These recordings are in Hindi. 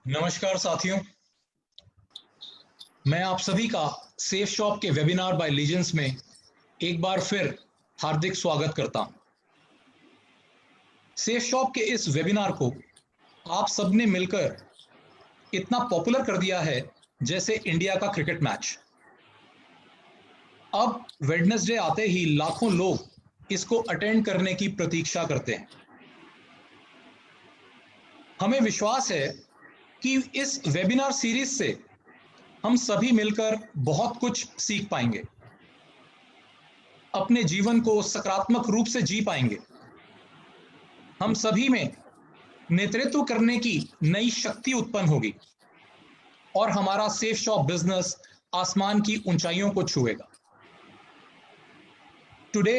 नमस्कार साथियों, मैं आप सभी का सेफ शॉप के वेबिनार बाय लीजेंस में एक बार फिर हार्दिक स्वागत करता हूं। सेफ शॉप के इस वेबिनार को आप सबने मिलकर इतना पॉपुलर कर दिया है जैसे इंडिया का क्रिकेट मैच। अब वेडनेसडे आते ही लाखों लोग इसको अटेंड करने की प्रतीक्षा करते हैं। हमें विश्वास है कि इस वेबिनार सीरीज से हम सभी मिलकर बहुत कुछ सीख पाएंगे, अपने जीवन को सकारात्मक रूप से जी पाएंगे। हम सभी में नेतृत्व करने की नई शक्ति उत्पन्न होगी और हमारा सेफ शॉप बिजनेस आसमान की ऊंचाइयों को छुएगा। Today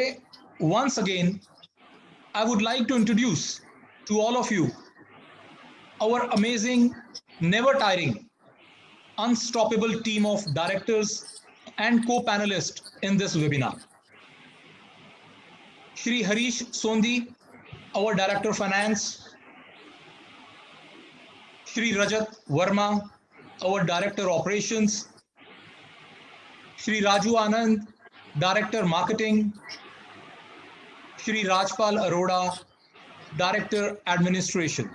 once again I would like to introduce to all of you our amazing, never tiring, unstoppable team of directors and co-panelists in this webinar. Shri Harish Sondi, our Director of Finance, Shri Rajat Verma, our Director Operations, Shri Raju Anand, Director Marketing, Shri Rajpal Arora, Director Administration,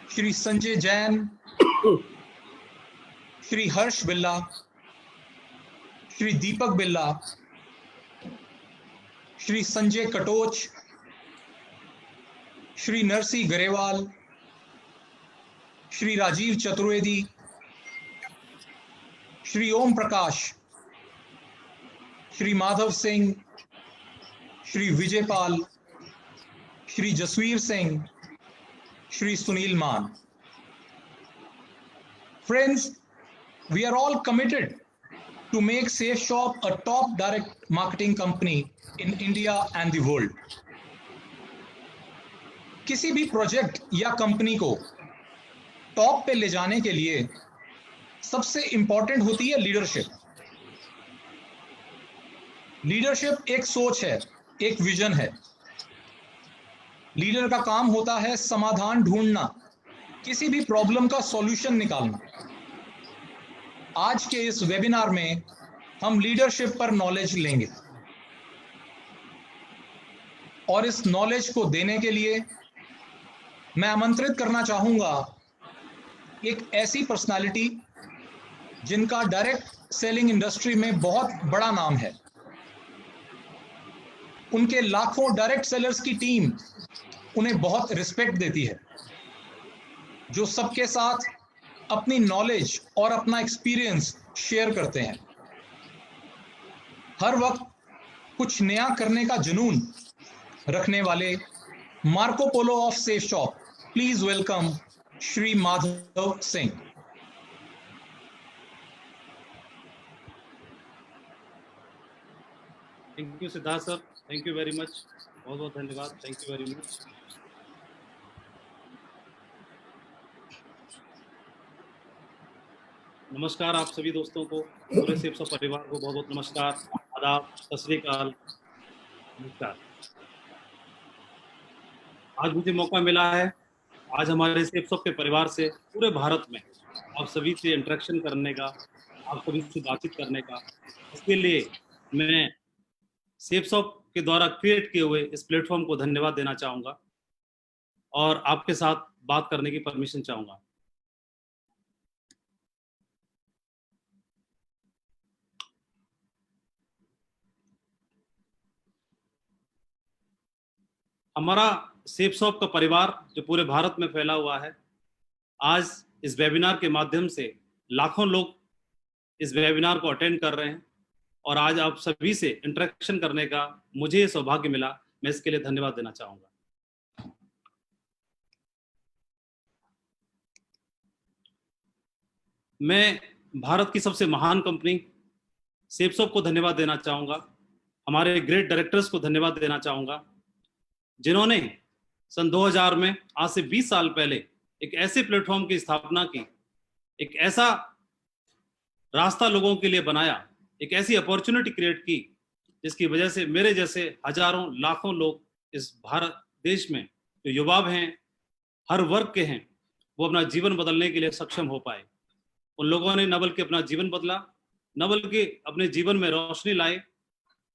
Shri Sanjay Jain, Shri Harsh Billa, Shri Deepak Billa, Shri Sanjay Katoch, Shri Narsi Garewal, Shri Rajiv Chaturvedi, Shri Om Prakash, Shri Madhav Singh, Shri Vijay Pal, Shri Jasweer Singh, Shri Sunil Maan. Friends, we are all committed to make Safe Shop a top direct marketing company in India and the world. किसी भी प्रोजेक्ट या कंपनी को टॉप पे ले जाने के लिए सबसे इंपॉर्टेंट होती है लीडरशिप। लीडरशिप एक सोच है, एक विजन है। लीडर का काम होता है समाधान ढूंढना, किसी भी प्रॉब्लम का सॉल्यूशन निकालना। आज के इस वेबिनार में हम लीडरशिप पर नॉलेज लेंगे और इस नॉलेज को देने के लिए मैं आमंत्रित करना चाहूंगा एक ऐसी पर्सनालिटी जिनका डायरेक्ट सेलिंग इंडस्ट्री में बहुत बड़ा नाम है। उनके लाखों डायरेक्ट सेलर्स की टीम उन्हें बहुत रिस्पेक्ट देती है, जो सबके साथ अपनी नॉलेज और अपना एक्सपीरियंस शेयर करते हैं। हर वक्त कुछ नया करने का जुनून रखने वाले Marco Polo of safe shop, please welcome Shri Madhav Singh. Thank you Siddharth sir, thank you very much, बहुत बहुत धन्यवाद, थैंक यू वेरी मच। नमस्कार आप सभी दोस्तों को, पूरे सेफ शॉप परिवार को बहुत बहुत नमस्कार, आदाब, सत श्री अकाल, नमस्कार। आज मुझे मौका मिला है आज हमारे सेफ शॉप के परिवार से पूरे भारत में आप सभी से इंटरेक्शन करने का, आप सभी से बातचीत करने का। इसके लिए मैं सेफ शॉप के द्वारा क्रिएट किए हुए इस प्लेटफॉर्म को धन्यवाद देना चाहूँगा और आपके साथ बात करने की परमिशन चाहूँगा। हमारा सेफ शॉप का परिवार जो पूरे भारत में फैला हुआ है, आज इस वेबिनार के माध्यम से लाखों लोग इस वेबिनार को अटेंड कर रहे हैं और आज आप सभी से इंटरेक्शन करने का मुझे ये सौभाग्य मिला, मैं इसके लिए धन्यवाद देना चाहूँगा। मैं भारत की सबसे महान कंपनी सेफ शॉप को धन्यवाद देना चाहूँगा, हमारे ग्रेट डायरेक्टर्स को धन्यवाद देना चाहूँगा जिन्होंने सन 2000 में, आज से 20 साल पहले, एक ऐसे प्लेटफॉर्म की स्थापना की, एक ऐसा रास्ता लोगों के लिए बनाया, एक ऐसी अपॉर्चुनिटी क्रिएट की जिसकी वजह से मेरे जैसे हजारों लाखों लोग इस भारत देश में जो युवा हैं, हर वर्ग के हैं, वो अपना जीवन बदलने के लिए सक्षम हो पाए। उन लोगों ने न बल्कि अपना जीवन बदला, न बल्कि अपने जीवन में रोशनी लाए,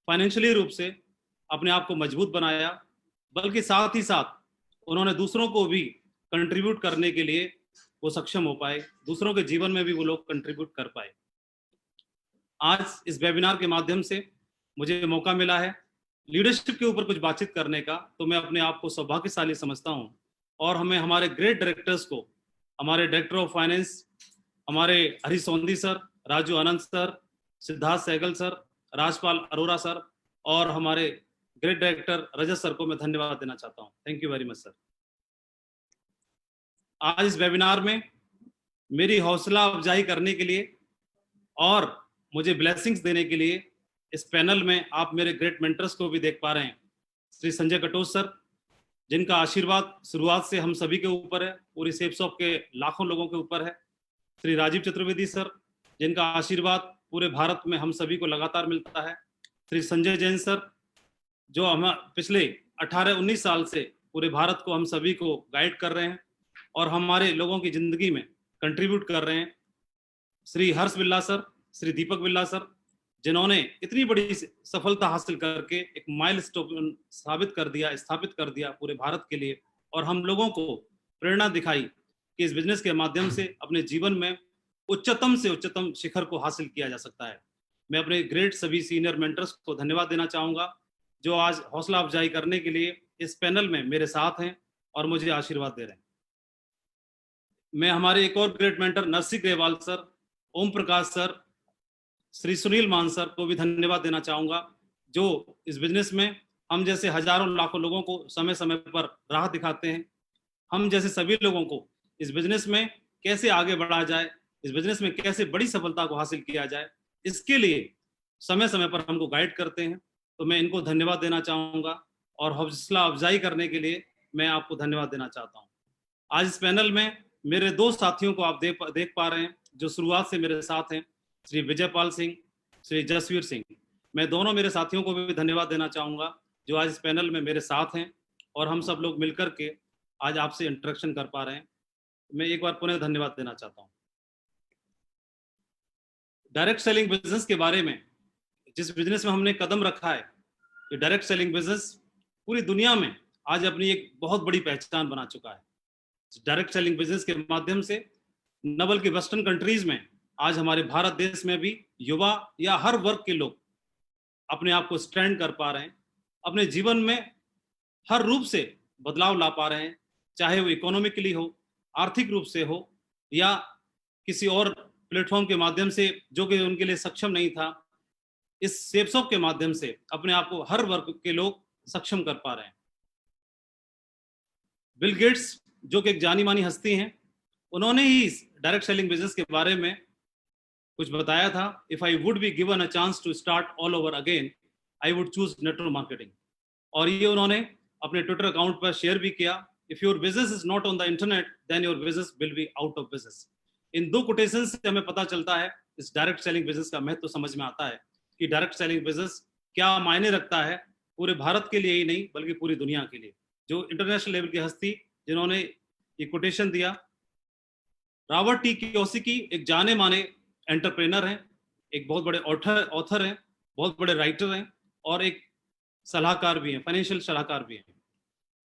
फाइनेंशियली रूप से अपने आप को मजबूत बनाया, बल्कि साथ ही साथ उन्होंने दूसरों को भी कंट्रीब्यूट करने के लिए वो सक्षम हो पाए, दूसरों के जीवन में भी वो लोग कंट्रीब्यूट कर पाए। आज इस वेबिनार के माध्यम से मुझे मौका मिला है लीडरशिप के ऊपर कुछ बातचीत करने का, तो मैं अपने आप को सौभाग्यशाली समझता हूँ। और हमें हमारे ग्रेट डायरेक्टर्स को, हमारे डायरेक्टर ऑफ फाइनेंस, हमारे Harish Sondhi sir, Raju Anand sir, Siddharth Sehgal sir, Rajpal Arora sir और हमारे ग्रेट डायरेक्टर रजत सर को मैं धन्यवाद देना चाहता हूँ। Thank you very much sir. आज इस वेबिनार में मेरी हौसला अफजाई करने के लिए और मुझे ब्लेसिंग्स देने के लिए इस पैनल में आप मेरे ग्रेट मेंटर्स को भी देख पा रहे हैं। श्री संजय कटोच सर, जिनका आशीर्वाद शुरुआत से हम सभी के ऊपर है, पूरी सेप्सॉप के लाखों लोगों के ऊपर है। श्री राजीव चतुर्वेदी सर, जिनका आशीर्वाद पूरे भारत में हम सभी को लगातार मिलता है। श्री संजय जैन सर, जो हम पिछले 18-19 साल से पूरे भारत को हम सभी को गाइड कर रहे हैं और हमारे लोगों की जिंदगी में कंट्रीब्यूट कर रहे हैं। श्री हर्ष बिल्ला सर, श्री दीपक बिल्ला सर, जिन्होंने इतनी बड़ी सफलता हासिल करके एक माइलस्टोन स्थापित कर दिया पूरे भारत के लिए, और हम लोगों को प्रेरणा दिखाई कि इस बिजनेस के माध्यम से अपने जीवन में उच्चतम से उच्चतम शिखर को हासिल किया जा सकता है। मैं अपने ग्रेट सभी सीनियर मेंटर्स को धन्यवाद देना चाहूँगा, जो आज हौसला अफजाई करने के लिए इस पैनल में मेरे साथ हैं और मुझे आशीर्वाद दे रहे हैं। मैं हमारे एक और great mentor Narsi Grewal sir, Om Prakash sir, Shri Sunil Maan sir को भी धन्यवाद देना चाहूँगा, जो इस बिजनेस में हम जैसे हजारों लाखों लोगों को समय समय पर राह दिखाते हैं। हम जैसे सभी लोगों को इस बिजनेस में कैसे आगे बढ़ा जाए, इस बिजनेस में कैसे बड़ी सफलता को हासिल किया जाए, इसके लिए समय समय पर हमको गाइड करते हैं। तो मैं इनको धन्यवाद देना चाहूँगा और हौसला अफजाई करने के लिए मैं आपको धन्यवाद देना चाहता हूँ। आज इस पैनल में मेरे दो साथियों को आप देख पा रहे हैं, जो शुरुआत से मेरे साथ हैं, श्री विजयपाल सिंह, श्री जसवीर सिंह। मैं दोनों मेरे साथियों को भी धन्यवाद देना चाहूँगा, जो आज इस पैनल में मेरे साथ हैं और हम सब लोग मिलकर के आज आपसे इंटरेक्शन कर पा रहे हैं। मैं एक बार पुनः धन्यवाद देना चाहता हूँ। डायरेक्ट सेलिंग बिजनेस के बारे में, जिस बिजनेस में हमने कदम रखा है, ये डायरेक्ट सेलिंग बिजनेस पूरी दुनिया में आज अपनी एक बहुत बड़ी पहचान बना चुका है। डायरेक्ट सेलिंग बिजनेस के माध्यम से न बल्कि वेस्टर्न कंट्रीज में, आज हमारे भारत देश में भी युवा या हर वर्ग के लोग अपने आप को स्टैंड कर पा रहे हैं, अपने जीवन में हर रूप से बदलाव ला पा रहे हैं, चाहे वो इकोनॉमिकली हो, आर्थिक रूप से हो, या किसी और प्लेटफॉर्म के माध्यम से जो कि उनके लिए सक्षम नहीं था। इस सेप्सॉप के माध्यम से अपने आप को हर वर्ग के लोग सक्षम कर पा रहे हैं। बिल गेट्स, जो कि एक जानी मानी हस्ती हैं, उन्होंने ही इस डायरेक्ट सेलिंग बिजनेस के बारे में कुछ बताया था। If I would be given a chance to start all over again, I would choose network marketing. और ये उन्होंने अपने ट्विटर अकाउंट पर शेयर भी किया। If your business is not on the internet, then your business will be out of business. इन दो कोटेशन से हमें पता चलता है, इस डायरेक्ट सेलिंग बिजनेस का महत्व समझ में आता है कि डायरेक्ट सेलिंग बिजनेस क्या मायने रखता है पूरे भारत के लिए ही नहीं, बल्कि पूरी दुनिया के लिए। जो इंटरनेशनल लेवल की हस्ती जिन्होंने ये कोटेशन दिया, रॉबर्ट टी कियोसाकी एक जाने माने एंटरप्रेनर हैं, एक बहुत बड़े ऑथर हैं, बहुत बड़े राइटर हैं और एक सलाहकार भी हैं, फाइनेंशियल सलाहकार भी हैं।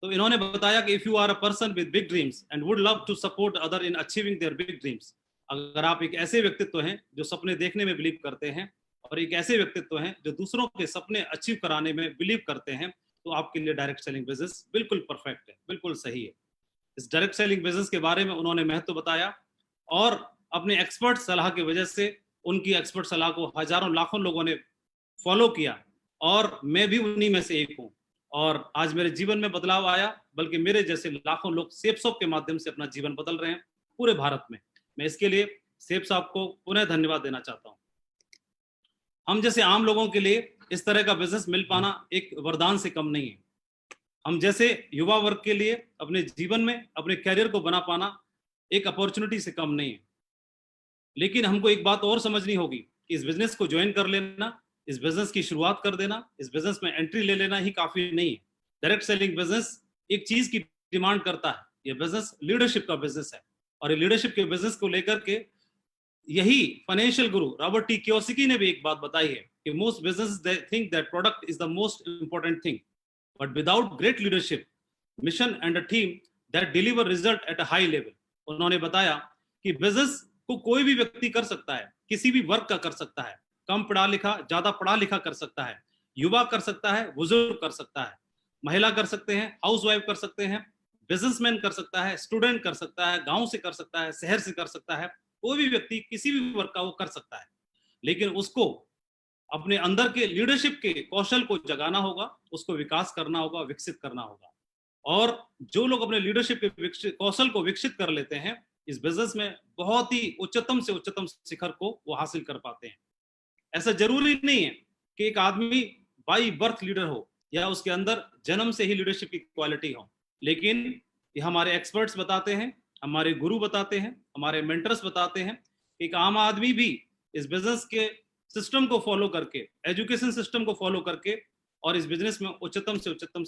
तो इन्होंने बताया कि if you are a person with big dreams and would love to support other in achieving their big dreams, अगर आप एक ऐसे व्यक्तित्व हैं जो सपने देखने में बिलीव करते हैं और एक ऐसे व्यक्तित्व हैं जो दूसरों के सपने अचीव कराने में बिलीव करते हैं, तो आपके लिए डायरेक्ट सेलिंग बिजनेस बिल्कुल परफेक्ट है, बिल्कुल सही है। इस डायरेक्ट सेलिंग बिजनेस के बारे में उन्होंने महत्व बताया और अपने एक्सपर्ट सलाह की वजह से उनकी एक्सपर्ट सलाह को हजारों लाखों लोगों ने फॉलो किया और मैं भी उन्हीं में से एक हूँ। और आज मेरे जीवन में बदलाव आया, बल्कि मेरे जैसे लाखों लोग सेप्सॉप के माध्यम से अपना जीवन बदल रहे हैं पूरे भारत में। मैं इसके लिए सेप्सॉप को पुनः धन्यवाद देना चाहता हूँ। हम जैसे आम लोगों के लिए इस तरह का बिजनेस मिल पाना एक वरदान से कम नहीं है। हम जैसे युवा वर्ग के लिए अपने जीवन में अपने कैरियर को बना पाना एक अपॉर्चुनिटी से कम नहीं है। लेकिन हमको एक बात और समझनी होगी कि इस बिजनेस को ज्वाइन कर लेना, इस बिजनेस की शुरुआत कर देना, इस बिजनेस में एंट्री ले लेना ही काफी नहीं है। डायरेक्ट सेलिंग बिजनेस एक चीज की डिमांड करता है, यह बिजनेस लीडरशिप का बिजनेस है। और लीडरशिप के बिजनेस को लेकर के यही फाइनेंशियल गुरु रॉबर्ट टी कियोसाकी ने भी एक बात बताई है कि most business think that product is the most important thing, but without great leadership mission and a team that deliver result at a high level. उन्होंने बताया कि बिजनेस को कोई भी व्यक्ति कर सकता है, किसी भी वर्ग का कर सकता है, कम पढ़ा लिखा ज्यादा पढ़ा लिखा कर सकता है, युवा कर सकता है, बुजुर्ग कर सकता है, महिला कर सकते हैं, हाउसवाइफ कर सकते हैं, बिजनेसमैन कर सकता है, स्टूडेंट कर सकता है, गांव से कर सकता है, शहर से कर सकता है, कोई भी व्यक्ति किसी भी वर्ग का वो कर सकता है। लेकिन उसको अपने अंदर के लीडरशिप के कौशल को जगाना होगा, उसको विकास करना होगा, विकसित करना होगा। और जो लोग अपने लीडरशिप के कौशल को विकसित कर लेते हैं, इस बिजनेस में बहुत ही उच्चतम से उच्चतम शिखर को वो हासिल कर पाते हैं। ऐसा जरूरी नहीं है कि एक आदमी बाई बर्थ लीडर हो या उसके अंदर जन्म से ही लीडरशिप की क्वालिटी हो, लेकिन ये हमारे एक्सपर्ट्स बताते हैं, हमारे गुरु बताते हैं, हमारे मेंटर्स बताते हैं, एक आम आदमी भी इस बिजनेस के सिस्टम को फॉलो करके, एजुकेशन सिस्टम को फॉलो करके और इस बिजनेस में उच्चतम से उच्चतम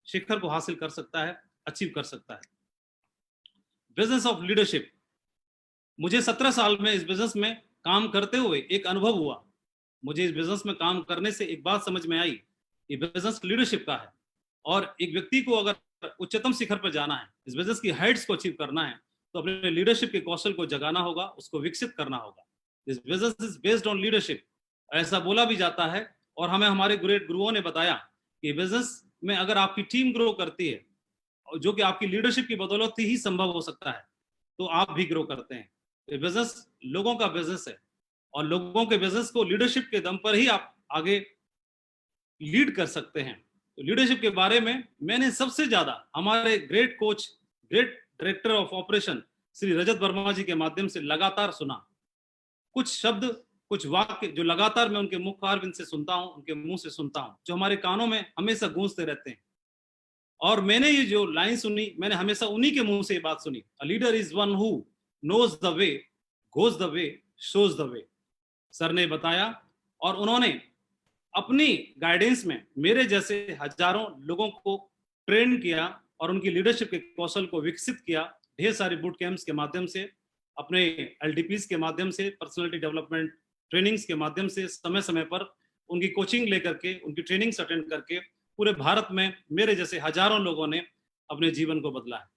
शिखर को हासिल कर सकता है, अचीव कर सकता है। बिजनेस ऑफ लीडरशिप, मुझे 17 साल में इस बिजनेस में काम करते हुए एक अनुभव हुआ। मुझे इस बिजनेस में काम करने से एक बात समझ में आई, ये बिजनेस लीडरशिप का है और एक व्यक्ति को अगर उच्चतम शिखर पर जाना है, इस बिजनेस की हाइट्स को अचीव करना है, तो अपने लीडरशिप के कौशल को जगाना होगा, उसको विकसित करना होगा। This business is based on leadership, ऐसा बोला भी जाता है और हमें हमारे ग्रेट गुरुओं ने बताया कि बिजनेस में अगर आपकी टीम ग्रो करती है, जो कि आपकी लीडरशिप की बदौलत ही संभव हो सकता है, तो आप भी ग्रो करते हैं। ये बिजनेस लोगों का बिजनेस है और लोगों के बिजनेस को लीडरशिप के दम पर ही आप आगे लीड कर सकते हैं। तो लीडरशिप के बारे में मैंने सबसे ज्यादा हमारे great coach, great director of operation Shri Rajat Verma ji के माध्यम से लगातार सुना। कुछ शब्द, कुछ वाक्य जो लगातार मैं उनके मुखारविंद से सुनता हूं, उनके मुंह से सुनता हूं, जो हमारे कानों में हमेशा गूंजते रहते हैं। और मैंने ये जो लाइन सुनी, मैंने हमेशा उन्हीं के मुंह से ये बात सुनी, a leader is one who knows the way, goes the way, shows the way. Sir ने बताया और उन्होंने अपनी गाइडेंस में मेरे जैसे हजारों लोगों को ट्रेन किया और उनकी लीडरशिप के कौशल को विकसित किया, ढेर सारे बूट कैंप्स के माध्यम से, अपने एलटीपीज के माध्यम से, पर्सनालिटी डेवलपमेंट ट्रेनिंग्स के माध्यम से, समय समय पर उनकी कोचिंग लेकर के, उनकी ट्रेनिंग्स अटेंड करके पूरे भारत में मेरे जैसे हजारों लोगों ने अपने जीवन को बदला है।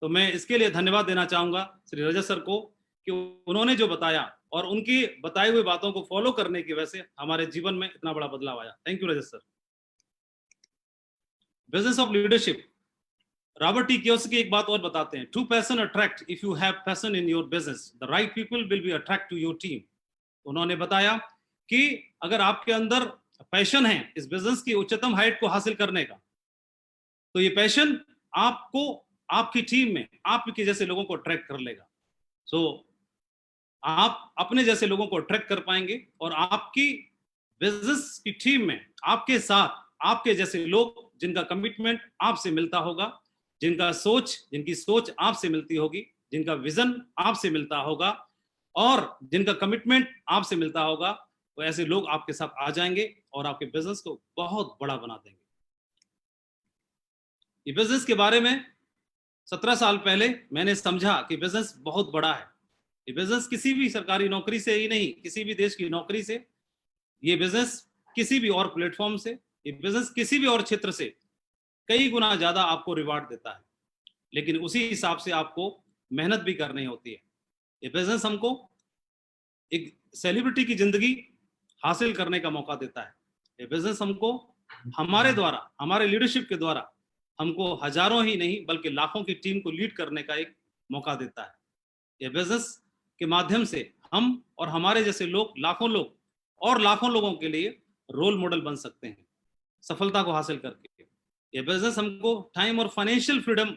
तो मैं इसके लिए धन्यवाद देना चाहूंगा श्री रजत सर को कि उन्होंने जो बताया और उनकी बताई हुई बातों को फॉलो करने की वजह से हमारे जीवन में इतना बड़ा बदलाव आया। Thank you Rajat sir. Business of leadership, Robert T Kiyosaki एक बात और बताते हैं, true passion attract, if you have passion in your business the right people will be attract to your team. उन्होंने बताया कि अगर आपके अंदर पैशन है इस बिजनेस की उच्चतम हाइट को हासिल करने का, तो ये पैशन आपको आपकी टीम में आपके जैसे लोगों को अट्रैक्ट कर लेगा। सो आप अपने जैसे लोगों को अट्रैक्ट कर पाएंगे और आपकी बिजनेस की टीम में आपके साथ आपके जैसे लोग जिनका कमिटमेंट आपसे मिलता होगा, जिनकी सोच आपसे मिलती होगी, जिनका विजन आपसे मिलता होगा और जिनका कमिटमेंट आपसे मिलता होगा, तो ऐसे लोग आपके साथ आ जाएंगे और आपके बिजनेस को बहुत बड़ा बना देंगे। ये बिजनेस के बारे में 17 साल पहले मैंने समझा कि बिजनेस बहुत बड़ा है। ये बिजनेस किसी भी सरकारी नौकरी से ही नहीं, किसी भी देश की नौकरी से, ये बिजनेस किसी भी और प्लेटफॉर्म से, ये बिजनेस किसी भी और क्षेत्र से कई गुना ज्यादा आपको रिवार्ड देता है, लेकिन उसी हिसाब से आपको मेहनत भी करनी होती है। ये बिजनेस हमको एक सेलिब्रिटी की जिंदगी हासिल करने का मौका देता है। ये बिजनेस हमको हमारे द्वारा, हमारे लीडरशिप के द्वारा हमको हजारों ही नहीं बल्कि लाखों की टीम को लीड करने का एक मौका देता है। ये बिजनेस के माध्यम से हम और हमारे जैसे लोग, लाखों लोग और लाखों लोगों के लिए रोल मॉडल बन सकते हैं सफलता को हासिल करके। ये बिजनेस हमको टाइम और फाइनेंशियल फ्रीडम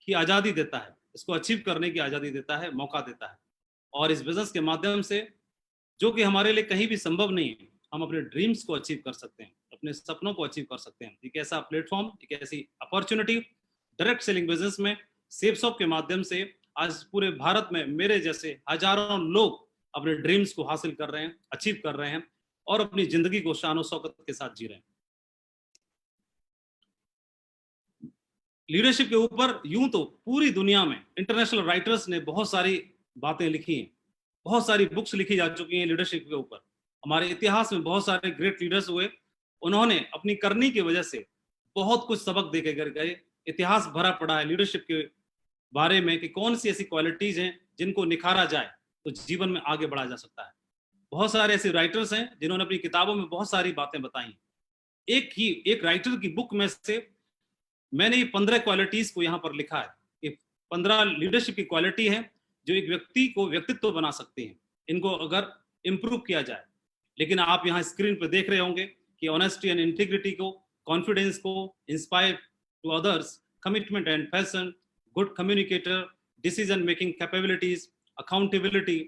की आज़ादी देता है, इसको अचीव करने की आज़ादी देता है, मौका देता है। और इस बिजनेस के माध्यम से, जो कि हमारे लिए कहीं भी संभव नहीं है, हम अपने ड्रीम्स को अचीव कर सकते हैं, अपने सपनों को अचीव कर सकते हैं। एक ऐसा प्लेटफॉर्म, एक ऐसी अपॉर्चुनिटी डायरेक्ट सेलिंग बिजनेस में सेप्सॉफ्ट के माध्यम से आज पूरे भारत में मेरे जैसे हजारों लोग अपने ड्रीम्स को हासिल कर रहे हैं, अचीव कर रहे हैं और अपनी जिंदगी को शान और शौकत के साथ जी रहे हैं। लीडरशिप के ऊपर यूं तो पूरी दुनिया में इंटरनेशनल राइटर्स ने बहुत सारी बातें लिखी हैं, बहुत सारी बुक्स लिखी जा चुकी हैं लीडरशिप के ऊपर। हमारे इतिहास में बहुत सारे ग्रेट लीडर्स हुए, उन्होंने अपनी करनी की वजह से बहुत कुछ सबक दे के गए। इतिहास भरा पड़ा है लीडरशिप के बारे में कि कौन सी ऐसी क्वालिटीज हैं जिनको निखारा जाए तो जीवन में आगे बढ़ा जा सकता है। बहुत सारे ऐसे राइटर्स हैं जिन्होंने अपनी किताबों में बहुत सारी बातें बताई। एक राइटर की बुक में से मैंने ये 15 क्वालिटीज को यहाँ पर लिखा है। ये 15 लीडरशिप की क्वालिटी है जो एक व्यक्ति को व्यक्तित्व बना सकते हैं, इनको अगर इंप्रूव किया जाए। लेकिन आप यहाँ स्क्रीन पर देख रहे होंगे कि ऑनेस्टी एंड इंटीग्रिटी को, कॉन्फिडेंस को, inspire to others, commitment and passion, good communicator, decision making capabilities, accountability,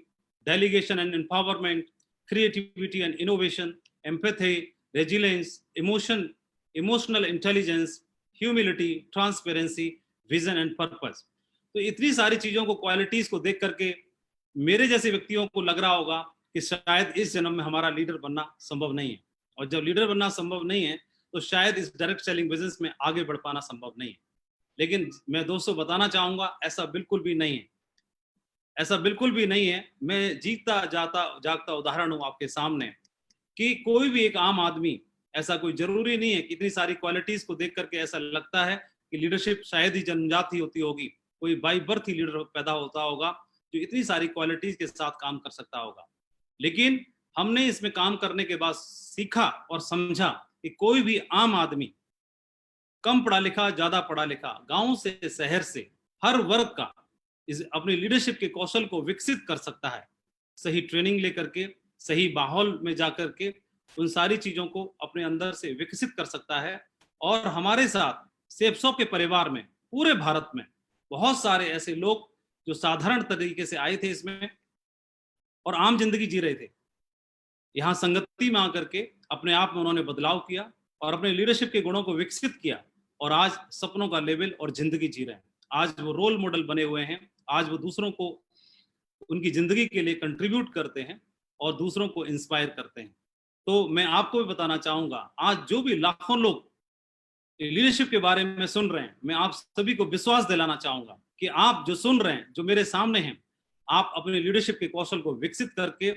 delegation and empowerment, creativity and innovation, empathy, resilience, emotional intelligence, humility, transparency, vision and purpose। तो इतनी सारी चीजों को, क्वालिटीज को देख करके मेरे जैसे व्यक्तियों को लग रहा होगा कि शायद इस जन्म में हमारा लीडर बनना संभव नहीं है। और जब लीडर बनना संभव नहीं है तो शायद इस डायरेक्ट सेलिंग बिजनेस में आगे बढ़ पाना संभव नहीं है। लेकिन मैं दोस्तों बताना चाहूंगा ऐसा बिल्कुल भी नहीं है, ऐसा बिल्कुल भी नहीं है। मैं जीता जागता उदाहरण हूं आपके सामने कि कोई भी एक आम आदमी, ऐसा कोई जरूरी नहीं है कि इतनी सारी क्वालिटीज को देख करके ऐसा लगता है कि लीडरशिप शायद ही जन्मजात ही होती होगी, कोई बाई बर्थ ही लीडर पैदा होता होगा जो इतनी सारी क्वालिटीज के साथ काम कर सकता होगा। लेकिन हमने इसमें काम करने के बाद सीखा और समझा कि कोई भी आम आदमी, कम पढ़ा लिखा, ज्यादा पढ़ा लिखा, गांव से शहर से, हर वर्ग का अपने लीडरशिप के कौशल को विकसित कर सकता है। सही ट्रेनिंग लेकर के, सही माहौल में जाकर के उन सारी चीजों को अपने अंदर से विकसित कर सकता है। और हमारे साथ सेप्सो के परिवार में पूरे भारत में बहुत सारे ऐसे लोग जो साधारण तरीके से आए थे इसमें और आम जिंदगी जी रहे थे, यहाँ संगति में आकर के अपने आप में उन्होंने बदलाव किया और अपने लीडरशिप के गुणों को विकसित किया और आज सपनों का लेवल और जिंदगी जी रहे हैं। आज वो रोल मॉडल बने हुए हैं, आज वो दूसरों को उनकी जिंदगी के लिए कंट्रीब्यूट करते हैं और दूसरों को इंस्पायर करते हैं। तो मैं आपको भी बताना चाहूंगा, आज जो भी लाखों लोग लीडरशिप के बारे में सुन रहे हैं, मैं आप सभी को विश्वास दिलाना चाहूंगा कि आप जो सुन रहे हैं, जो मेरे सामने हैं, आप अपने लीडरशिप के कौशल को विकसित करके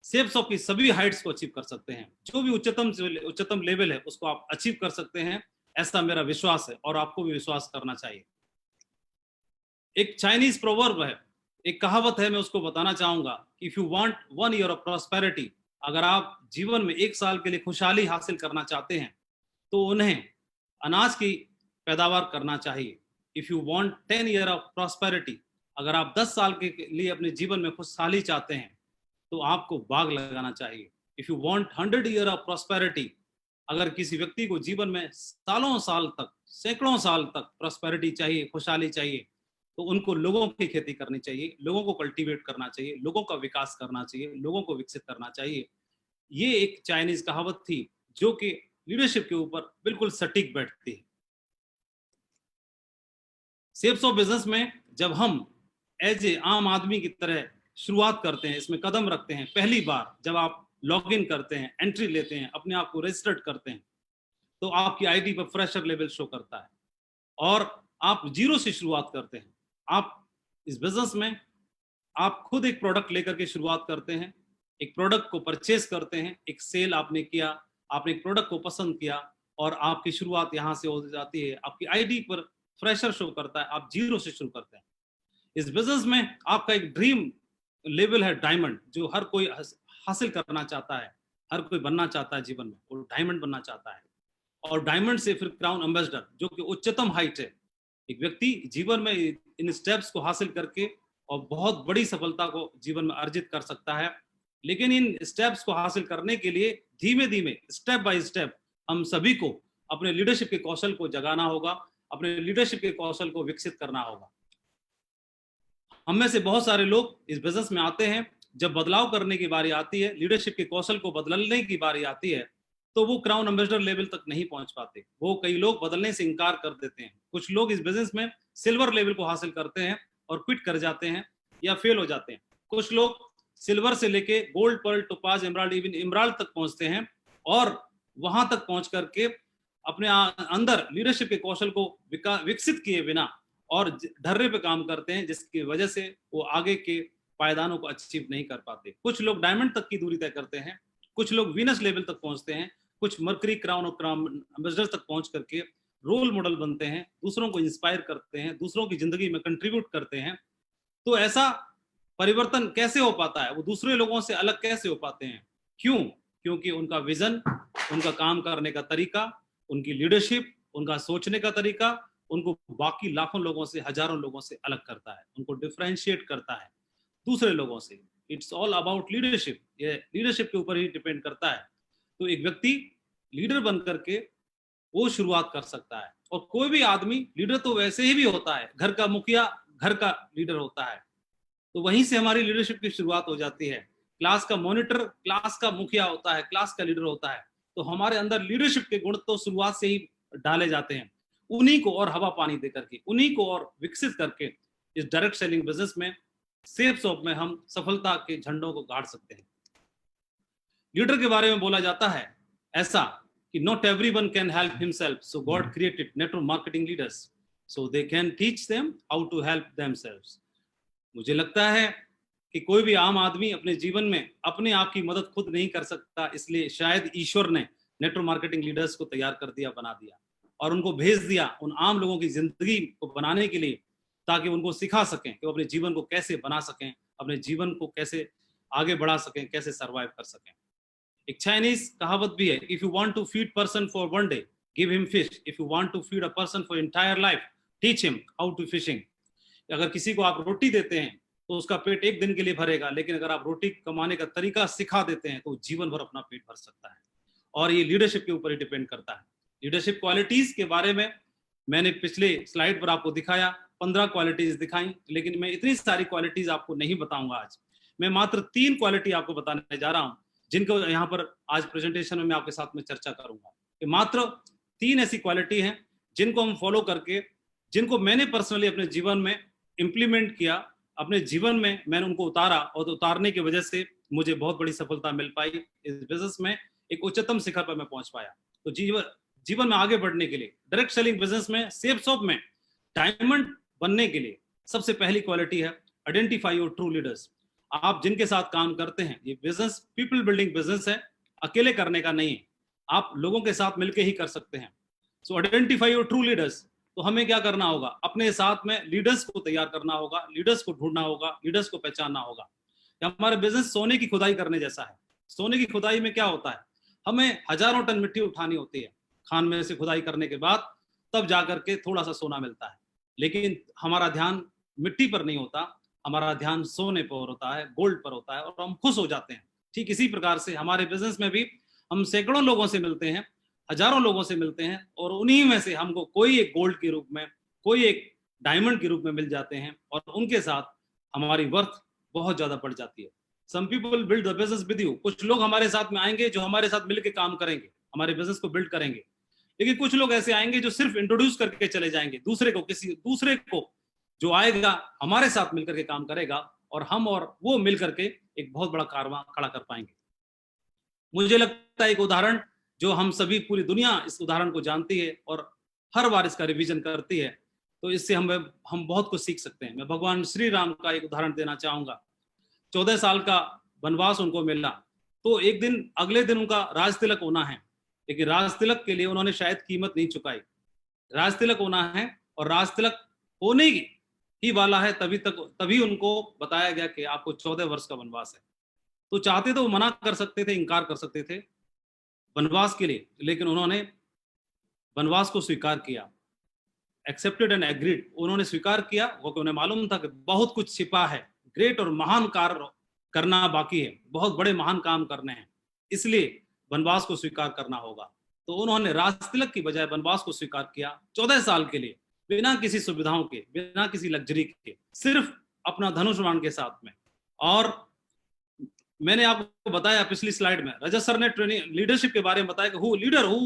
सेप्सो की सभी हाइट्स को अचीव कर सकते हैं। जो भी उच्चतम लेवल है उसको आप अचीव कर सकते हैं, ऐसा मेरा विश्वास है और आपको भी विश्वास करना चाहिए। एक चाइनीज प्रोवर्ब है, एक कहावत है, मैं उसको बताना चाहूंगा कि if you want 1 year of prosperity, अगर आप जीवन में 1 साल के लिए खुशहाली हासिल करना चाहते हैं तो उन्हें अनाज की पैदावार करना चाहिए। If you want 10 year of prosperity, अगर आप 10 साल के लिए अपने जीवन में खुशहाली चाहते हैं तो आपको बाग लगाना चाहिए। If you want 100 year of prosperity, अगर किसी व्यक्ति को जीवन में सालों साल तक, सैकड़ों साल तक प्रॉस्पेरिटी चाहिए, खुशहाली चाहिए, तो उनको लोगों की खेती करनी चाहिए, लोगों को कल्टीवेट करना चाहिए, लोगों का विकास करना चाहिए, लोगों को विकसित करना चाहिए। ये एक चाइनीज कहावत थी जो कि लीडरशिप के ऊपर बिल्कुल सटीक बैठती है। सेप्सो बिजनेस में जब हम एज ए आम आदमी की तरह शुरुआत करते हैं, इसमें कदम रखते हैं, पहली बार जब आप लॉग इन करते हैं, एंट्री लेते हैं, अपने आप को रजिस्टर्ड करते हैं, तो आपकी आईडी पर फ्रेशर लेवल शो करता है और आप जीरो से शुरुआत करते हैं। आप इस बिजनेस में आप खुद एक प्रोडक्ट लेकर के शुरुआत करते हैं, एक प्रोडक्ट को परचेस करते हैं, एक सेल आपने किया, आपने एक प्रोडक्ट को पसंद किया और आपकी शुरुआत यहाँ से हो जाती है। आपकी आईडी पर फ्रेशर शो करता है, आप जीरो से शुरू करते हैं। इस बिजनेस में आपका एक ड्रीम लेवल है डायमंड, जो हर कोई हासिल करना चाहता है, हर कोई बनना चाहता है जीवन में, वो डायमंड बनना चाहता है। और डायमंड से फिर क्राउन एम्बेसडर, जो कि उच्चतम हाइट है। एक व्यक्ति जीवन में इन स्टेप्स को हासिल करके और बहुत बड़ी सफलता को जीवन में अर्जित कर सकता है। लेकिन इन स्टेप्स को हासिल करने के लिए धीमे धीमे, स्टेप बाय स्टेप, हम सभी को अपने लीडरशिप के कौशल को जगाना होगा, अपने लीडरशिप के कौशल को विकसित करना होगा। हम में से बहुत सारे लोग इस बिजनेस में आते हैं, जब बदलाव करने की बारी आती है, लीडरशिप के कौशल को बदलने की बारी आती है, तो वो क्राउन एम्बेसडर लेवल तक नहीं पहुंच पाते। वो कई लोग बदलने से इनकार कर देते हैं। कुछ लोग इस बिजनेस में सिल्वर लेवल को हासिल करते हैं और क्विट कर जाते हैं या फेल हो जाते हैं। कुछ लोग सिल्वर से लेके gold, pearl, topaz, emerald, even emerald तक पहुंचते हैं और वहां तक पहुंच करके अपने अंदर लीडरशिप के कौशल को विकसित किए बिना और ढर्रे पे काम करते हैं, जिसकी वजह से वो आगे के पायदानों को अचीव नहीं कर पाते। कुछ लोग डायमंड तक की दूरी तय करते हैं, कुछ लोग वीनस लेवल तक पहुंचते हैं, कुछ मर्करी क्राउन और क्राउन एम्बेसडर तक पहुंच करके रोल मॉडल बनते हैं, दूसरों को इंस्पायर करते हैं, दूसरों की जिंदगी में कंट्रीब्यूट करते हैं। तो ऐसा परिवर्तन कैसे हो पाता है? वो दूसरे लोगों से अलग कैसे हो पाते हैं? क्यों? क्योंकि उनका विजन, उनका काम करने का तरीका, उनकी लीडरशिप, उनका सोचने का तरीका उनको बाकी लाखों लोगों से, हजारों लोगों से अलग करता है, उनको डिफरेंशिएट करता है दूसरे लोगों से। It's all about leadership. ये लीडरशिप के ऊपर ही डिपेंड करता है। तो एक व्यक्ति लीडर बन करके वो शुरुआत कर सकता है। और कोई भी आदमी लीडर तो वैसे ही भी होता है, घर का मुखिया घर का लीडर होता है, तो वहीं से हमारी लीडरशिप की शुरुआत हो जाती है। क्लास का मॉनिटर क्लास का मुखिया होता है, क्लास का लीडर होता है, तो हमारे अंदर लीडरशिप के गुण तो शुरुआत से ही डाले जाते हैं। उन्हीं को और हवा पानी दे करके, उन्हीं को और विकसित करके इस डायरेक्ट सेलिंग बिजनेस में, सेफ शॉप में हम सफलता के झंडों को गाड़ सकते हैं। लीडर के बारे में बोला जाता है ऐसा कि not everyone can help himself, so God created network marketing leaders so they can teach them how to help themselves. मुझे लगता है कि कोई भी आम आदमी अपने जीवन में अपने आप की मदद खुद नहीं कर सकता, इसलिए शायद ईश्वर ने नेटवर्क मार्केटिंग लीडर्स को तैयार कर दिया, बना दिया और उनको भेज दिया उन आम लोगों की जिंदगी को बनाने के लिए, ताकि उनको सिखा सकें कि वो अपने जीवन को कैसे बना सकें, अपने जीवन को कैसे आगे बढ़ा सकें, कैसे सर्वाइव कर सकें। एक चाइनीज कहावत भी है, if you want to feed person for one day give him fish, if you want to feed a person for entire life teach him how to fishing. अगर किसी को आप रोटी देते हैं तो उसका पेट एक दिन के लिए भरेगा, लेकिन अगर आप रोटी कमाने का तरीका सिखा देते हैं तो जीवन भर अपना पेट भर सकता है। और ये लीडरशिप के ऊपर ही डिपेंड करता है। लीडरशिप क्वालिटीज के बारे में मैंने पिछले स्लाइड पर आपको दिखाया, 15 क्वालिटीज दिखाई, लेकिन मैं इतनी सारी क्वालिटीज आपको नहीं बताऊंगा आज। मैं मात्र 3 क्वालिटी आपको बताने जा रहा हूं, जिनको यहाँ पर आज प्रेजेंटेशन में मैं आपके साथ में चर्चा करूंगा। कि मात्र 3 ऐसी क्वालिटी हैं जिनको हम फॉलो करके, जिनको मैंने पर्सनली अपने जीवन में इंप्लीमेंट किया, अपने जीवन में मैंने उनको उतारा, और उतारने की वजह से मुझे बहुत बड़ी सफलता मिल पाई। इस बिजनेस में एक उच्चतम शिखर पर मैं पहुंच पाया। तो जीवन में आगे बढ़ने के लिए, डायरेक्ट सेलिंग बिजनेस में, सेफ शॉप में डायमंड बनने के लिए सबसे पहली क्वालिटी है आइडेंटिफाई योर ट्रू लीडर्स। आप जिनके साथ काम करते हैं, ये बिजनेस पीपल बिल्डिंग बिजनेस है, अकेले करने का नहीं है, आप लोगों के साथ मिलकर ही कर सकते हैं। सो आइडेंटिफाई योर ट्रू लीडर्स। तो हमें क्या करना होगा? अपने साथ में लीडर्स को तैयार करना होगा, लीडर्स को ढूंढना होगा, लीडर्स को पहचानना होगा। हमारा बिजनेस सोने की खुदाई करने जैसा है। सोने की खुदाई में क्या होता है? हमें हजारों टन मिट्टी उठानी होती है, खान में से खुदाई करने के बाद तब जाकर के थोड़ा सा सोना मिलता है। लेकिन हमारा ध्यान मिट्टी पर नहीं होता, हमारा ध्यान सोने पर होता है, गोल्ड पर होता है, और हम खुश हो जाते हैं। ठीक इसी प्रकार से हमारे बिजनेस में भी हम सैकड़ों लोगों से मिलते हैं, हजारों लोगों से मिलते हैं, और उन्हीं में से हमको कोई एक गोल्ड के रूप में, कोई एक डायमंड के रूप में मिल जाते हैं, और उनके साथ हमारी वर्थ बहुत ज्यादा बढ़ जाती है। Some people build the business with you. कुछ लोग हमारे साथ में आएंगे जो हमारे साथ मिलकर काम करेंगे, हमारे बिजनेस को बिल्ड करेंगे। लेकिन कुछ लोग ऐसे आएंगे जो सिर्फ इंट्रोड्यूस करके चले जाएंगे दूसरे को, किसी दूसरे को जो आएगा हमारे साथ मिलकर के काम करेगा, और हम और वो मिलकर के एक बहुत बड़ा कारवां खड़ा कर पाएंगे। मुझे लगता है एक उदाहरण जो हम सभी, पूरी दुनिया इस उदाहरण को जानती है और हर बार इसका रिवीजन करती है, तो इससे हम बहुत कुछ सीख सकते हैं। मैं भगवान श्री राम का एक उदाहरण देना चाहूंगा। 14 साल का वनवास उनको मिला, तो एक दिन, अगले दिन उनका राज तिलक होना है, लेकिन राज तिलक के लिए उन्होंने शायद कीमत नहीं चुकाई। राज तिलक होना है और राज तिलक होने ही वाला है, तभी उनको बताया गया कि आपको 14 वर्ष का वनवास है। तो चाहते तो वो मना कर सकते थे, इनकार कर सकते थे वनवास के लिए, लेकिन उन्होंने वनवास को स्वीकार किया। Accepted and agreed. उन्होंने स्वीकार किया क्योंकि उन्हें मालूम था कि बहुत कुछ छिपा है, ग्रेट और महान कार्य करना बाकी है, बहुत बड़े महान काम करने हैं, इसलिए वनवास को स्वीकार करना होगा। तो उन्होंने राज तिलक की बजाय वनवास को स्वीकार किया 14 साल के लिए, बिना किसी सुविधाओं के, बिना किसी लग्जरी के, सिर्फ अपना धनुष बाण के साथ में। और मैंने आपको बताया पिछली स्लाइड में, रजत सर ने ट्रेनिंग लीडरशिप के बारे में बताया कि who leader who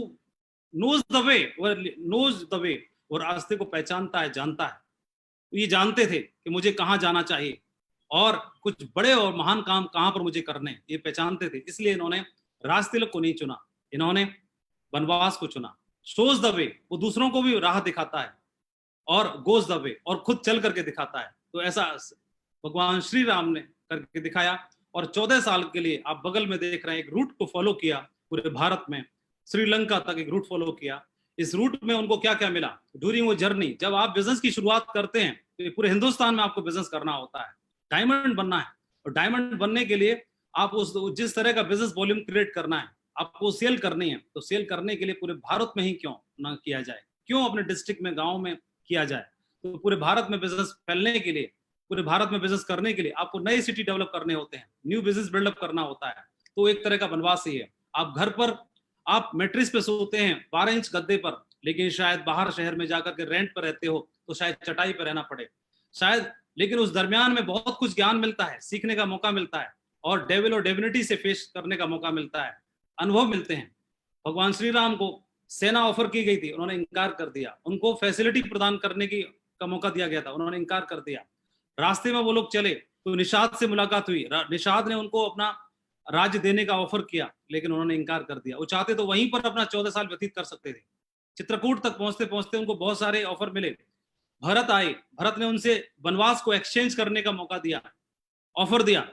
knows the way, और रास्ते को पहचानता है, जानता है। ये जानते थे कि मुझे कहाँ जाना चाहिए और कुछ बड़े और महान काम कहाँ पर मुझे करने, ये पहचानते थे। इसलिए इन्होंने राज तिलक को नहीं चुना, इन्होंने वनवास को चुना। शोज द वे, वो दूसरों को भी राह दिखाता है, और गोज द वे, और खुद चल करके दिखाता है। तो ऐसा भगवान श्री राम ने करके दिखाया, और 14 साल के लिए आप बगल में देख रहे हैं एक रूट को फॉलो किया पूरे भारत में, श्रीलंका तक एक रूट फॉलो किया। इस रूट में उनको क्या क्या मिला ड्यूरिंग वो जर्नी। जब आप बिजनेस की शुरुआत करते हैं तो पूरे हिंदुस्तान में आपको बिजनेस करना होता है, डायमंड बनना है, और डायमंड बनने के लिए आप उस जिस तरह का बिजनेस वॉल्यूम क्रिएट करना है, आपको सेल करनी है, तो सेल करने के लिए पूरे भारत में ही क्यों ना किया जाए, क्यों अपने डिस्ट्रिक्ट में, गांव में किया जाए। तो पूरे भारत में बिजनेस फैलने के लिए, पूरे भारत में बिजनेस करने के लिए आपको नए सिटी डेवलप करने होते हैं, न्यू बिजनेस बिल्डअप करना होता है। तो एक तरह का वनवास ही है। आप घर पर आप मैट्रिस पे सोते हैं 12 इंच गद्दे पर, लेकिन शायद बाहर शहर में जाकर के रेंट पर रहते हो तो शायद चटाई पर रहना पड़े शायद, लेकिन उस दरमियान में बहुत कुछ ज्ञान मिलता है, सीखने का मौका मिलता है, और डेविल और डिविनिटी से फेस करने का मौका मिलता है, अनुभव मिलते हैं। भगवान श्री राम को सेना ऑफर की गई थी, उन्होंने इनकार कर दिया। उनको फैसिलिटी प्रदान करने की का मौका दिया गया था, उन्होंने इनकार कर दिया। रास्ते में वो लोग चले तो निषाद से मुलाकात हुई, निषाद ने उनको अपना राज्य देने का ऑफर किया, लेकिन उन्होंने इनकार कर दिया। वो चाहते तो वहीं पर अपना 14 साल व्यतीत कर सकते थे। चित्रकूट तक पहुंचते पहुंचते उनको बहुत सारे ऑफर मिले। भरत आए, भरत ने उनसे वनवास को एक्सचेंज करने का मौका दिया, ऑफर दिया।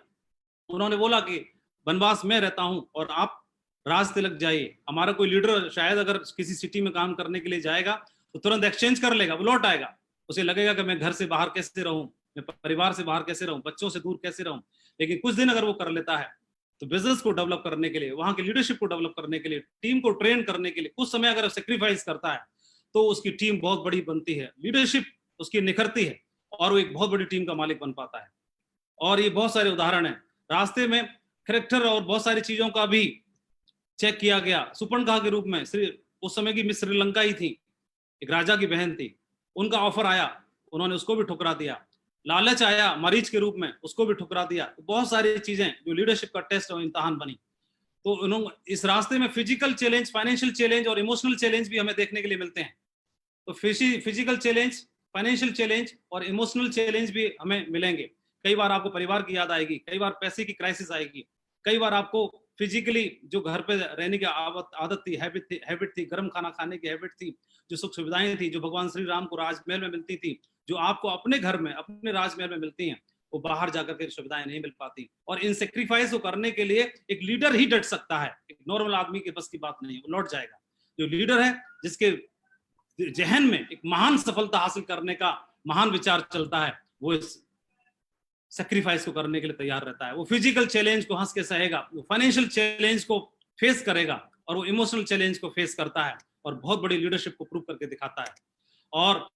उन्होंने बोला कि वनवास में रहता हूं और आप राज तिलक जाइए। हमारा कोई लीडर शायद अगर किसी सिटी में काम करने के लिए जाएगा तो तुरंत एक्सचेंज कर लेगा, वो लौट आएगा, उसे लगेगा कि मैं घर से बाहर कैसे रहूं, मैं परिवार से बाहर कैसे रहूं, बच्चों से दूर कैसे रहूं। लेकिन कुछ दिन अगर वो कर लेता है तो बिजनेस को डेवलप करने के लिए, वहां की लीडरशिप को डेवलप करने के लिए, टीम को ट्रेन करने के लिए कुछ समय अगर सेक्रीफाइस करता है तो उसकी टीम बहुत बड़ी बनती है, लीडरशिप उसकी निखरती है, और वो एक बहुत बड़ी टीम का मालिक बन पाता है। और ये बहुत सारे उदाहरण हैं। रास्ते में करेक्टर और बहुत सारी चीजों का भी चेक किया गया। सुपर्णखा के रूप में उस समय की मिस श्रीलंका ही थी, एक राजा की बहन थी, उनका ऑफर आया, उन्होंने उसको भी ठुकरा दिया। लालच आया मरीच के रूप में, उसको भी ठुकरा दिया। तो बहुत सारी चीजें जो लीडरशिप का टेस्ट और इम्तहान बनी। तो उन्होंने इस रास्ते में फिजिकल चैलेंज, फाइनेंशियल चैलेंज और इमोशनल चैलेंज भी हमें देखने के लिए मिलते हैं। तो फिजिकल चैलेंज, फाइनेंशियल चैलेंज और इमोशनल चैलेंज भी हमें मिलेंगे। कई बार आपको परिवार की याद आएगी, कई बार पैसे की क्राइसिस आएगी, कई बार आपको फिजिकली जो घर पे रहने की आदत थी, हैबिट थी, गर्म खाना खाने की हैबिट थी, जो सुख सुविधाएं थी जो भगवान श्री राम को राजमहल में मिलती थी, जो आपको अपने घर में, अपने राजमहल में मिलती हैं, वो बाहर जाकर के सुविधाएं नहीं मिल पाती। और इन सेक्रीफाइस को करने के लिए एक लीडर ही डट सकता है, एक नॉर्मल आदमी के बस की बात नहीं, वो लौट जाएगा। जो लीडर है, जिसके जहन में एक महान सफलता हासिल करने का महान विचार चलता है, वो इस सेक्रीफाइस को करने के लिए तैयार रहता है। वो फिजिकल चैलेंज को हंस के सहेगा, वो फाइनेंशियल चैलेंज को फेस करेगा, और वो इमोशनल चैलेंज को फेस करता है, और बहुत बड़ी लीडरशिप को प्रूव करके दिखाता है। और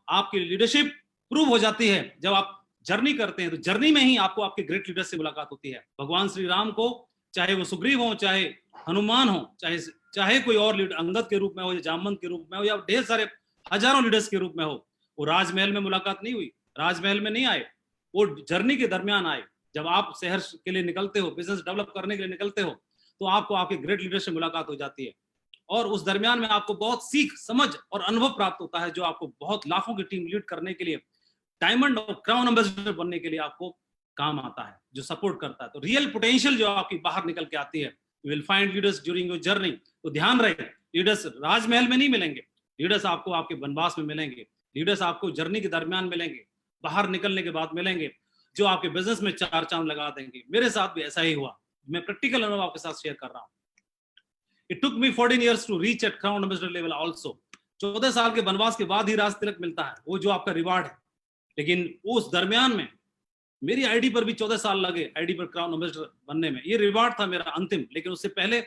आपकी लीडरशिप प्रूव हो जाती है जब आप जर्नी करते हैं, तो जर्नी में ही आपको आपके ग्रेट लीडर से मुलाकात होती है। भगवान श्री राम को, चाहे वो सुग्रीव हो, चाहे हनुमान हो, चाहे कोई और लीडर अंगद के रूप में हो, या जामवंत के रूप में हो, या ढेर सारे हजारों लीडर्स के रूप में हो, वो राजमहल में मुलाकात नहीं हुई, राजमहल में नहीं आए, वो जर्नी के दरमियान आए। जब आप शहर के लिए निकलते हो, बिजनेस डेवलप करने के लिए निकलते हो, तो आपको आपके ग्रेट लीडर से मुलाकात हो जाती है, और उस दरमियान में आपको बहुत सीख, समझ और अनुभव प्राप्त होता है, जो आपको बहुत लाखों की टीम लीड करने के लिए, डायमंड और क्राउन एम्बेसडर बनने के लिए आपको काम आता है, जो सपोर्ट करता है। तो रियल पोटेंशियल जो आपकी बाहर निकल के आती है, you will find leaders during your journey. तो ध्यान रहे, लीडर्स राजमहल में नहीं मिलेंगे, लीडर्स आपको आपके वनवास में मिलेंगे, लीडर्स आपको जर्नी के दरमियान मिलेंगे, बाहर निकलने के बाद मिलेंगे, जो आपके बिजनेस में चार चांद लगा देंगे। मेरे साथ भी ऐसा ही हुआ, मैं प्रैक्टिकल अनुभव आपके साथ शेयर कर रहा हूँ। It took me 14 years to reach at crown ambassador level also. 14 साल के वनवास के बाद ही राज तिलक मिलता है, वो जो आपका रिवार्ड है। लेकिन उस दरमियान में मेरी आईडी पर भी 14 साल लगे, आईडी पर क्राउन एम्बेसडर बनने में। ये रिवार्ड था मेरा अंतिम। लेकिन उससे पहले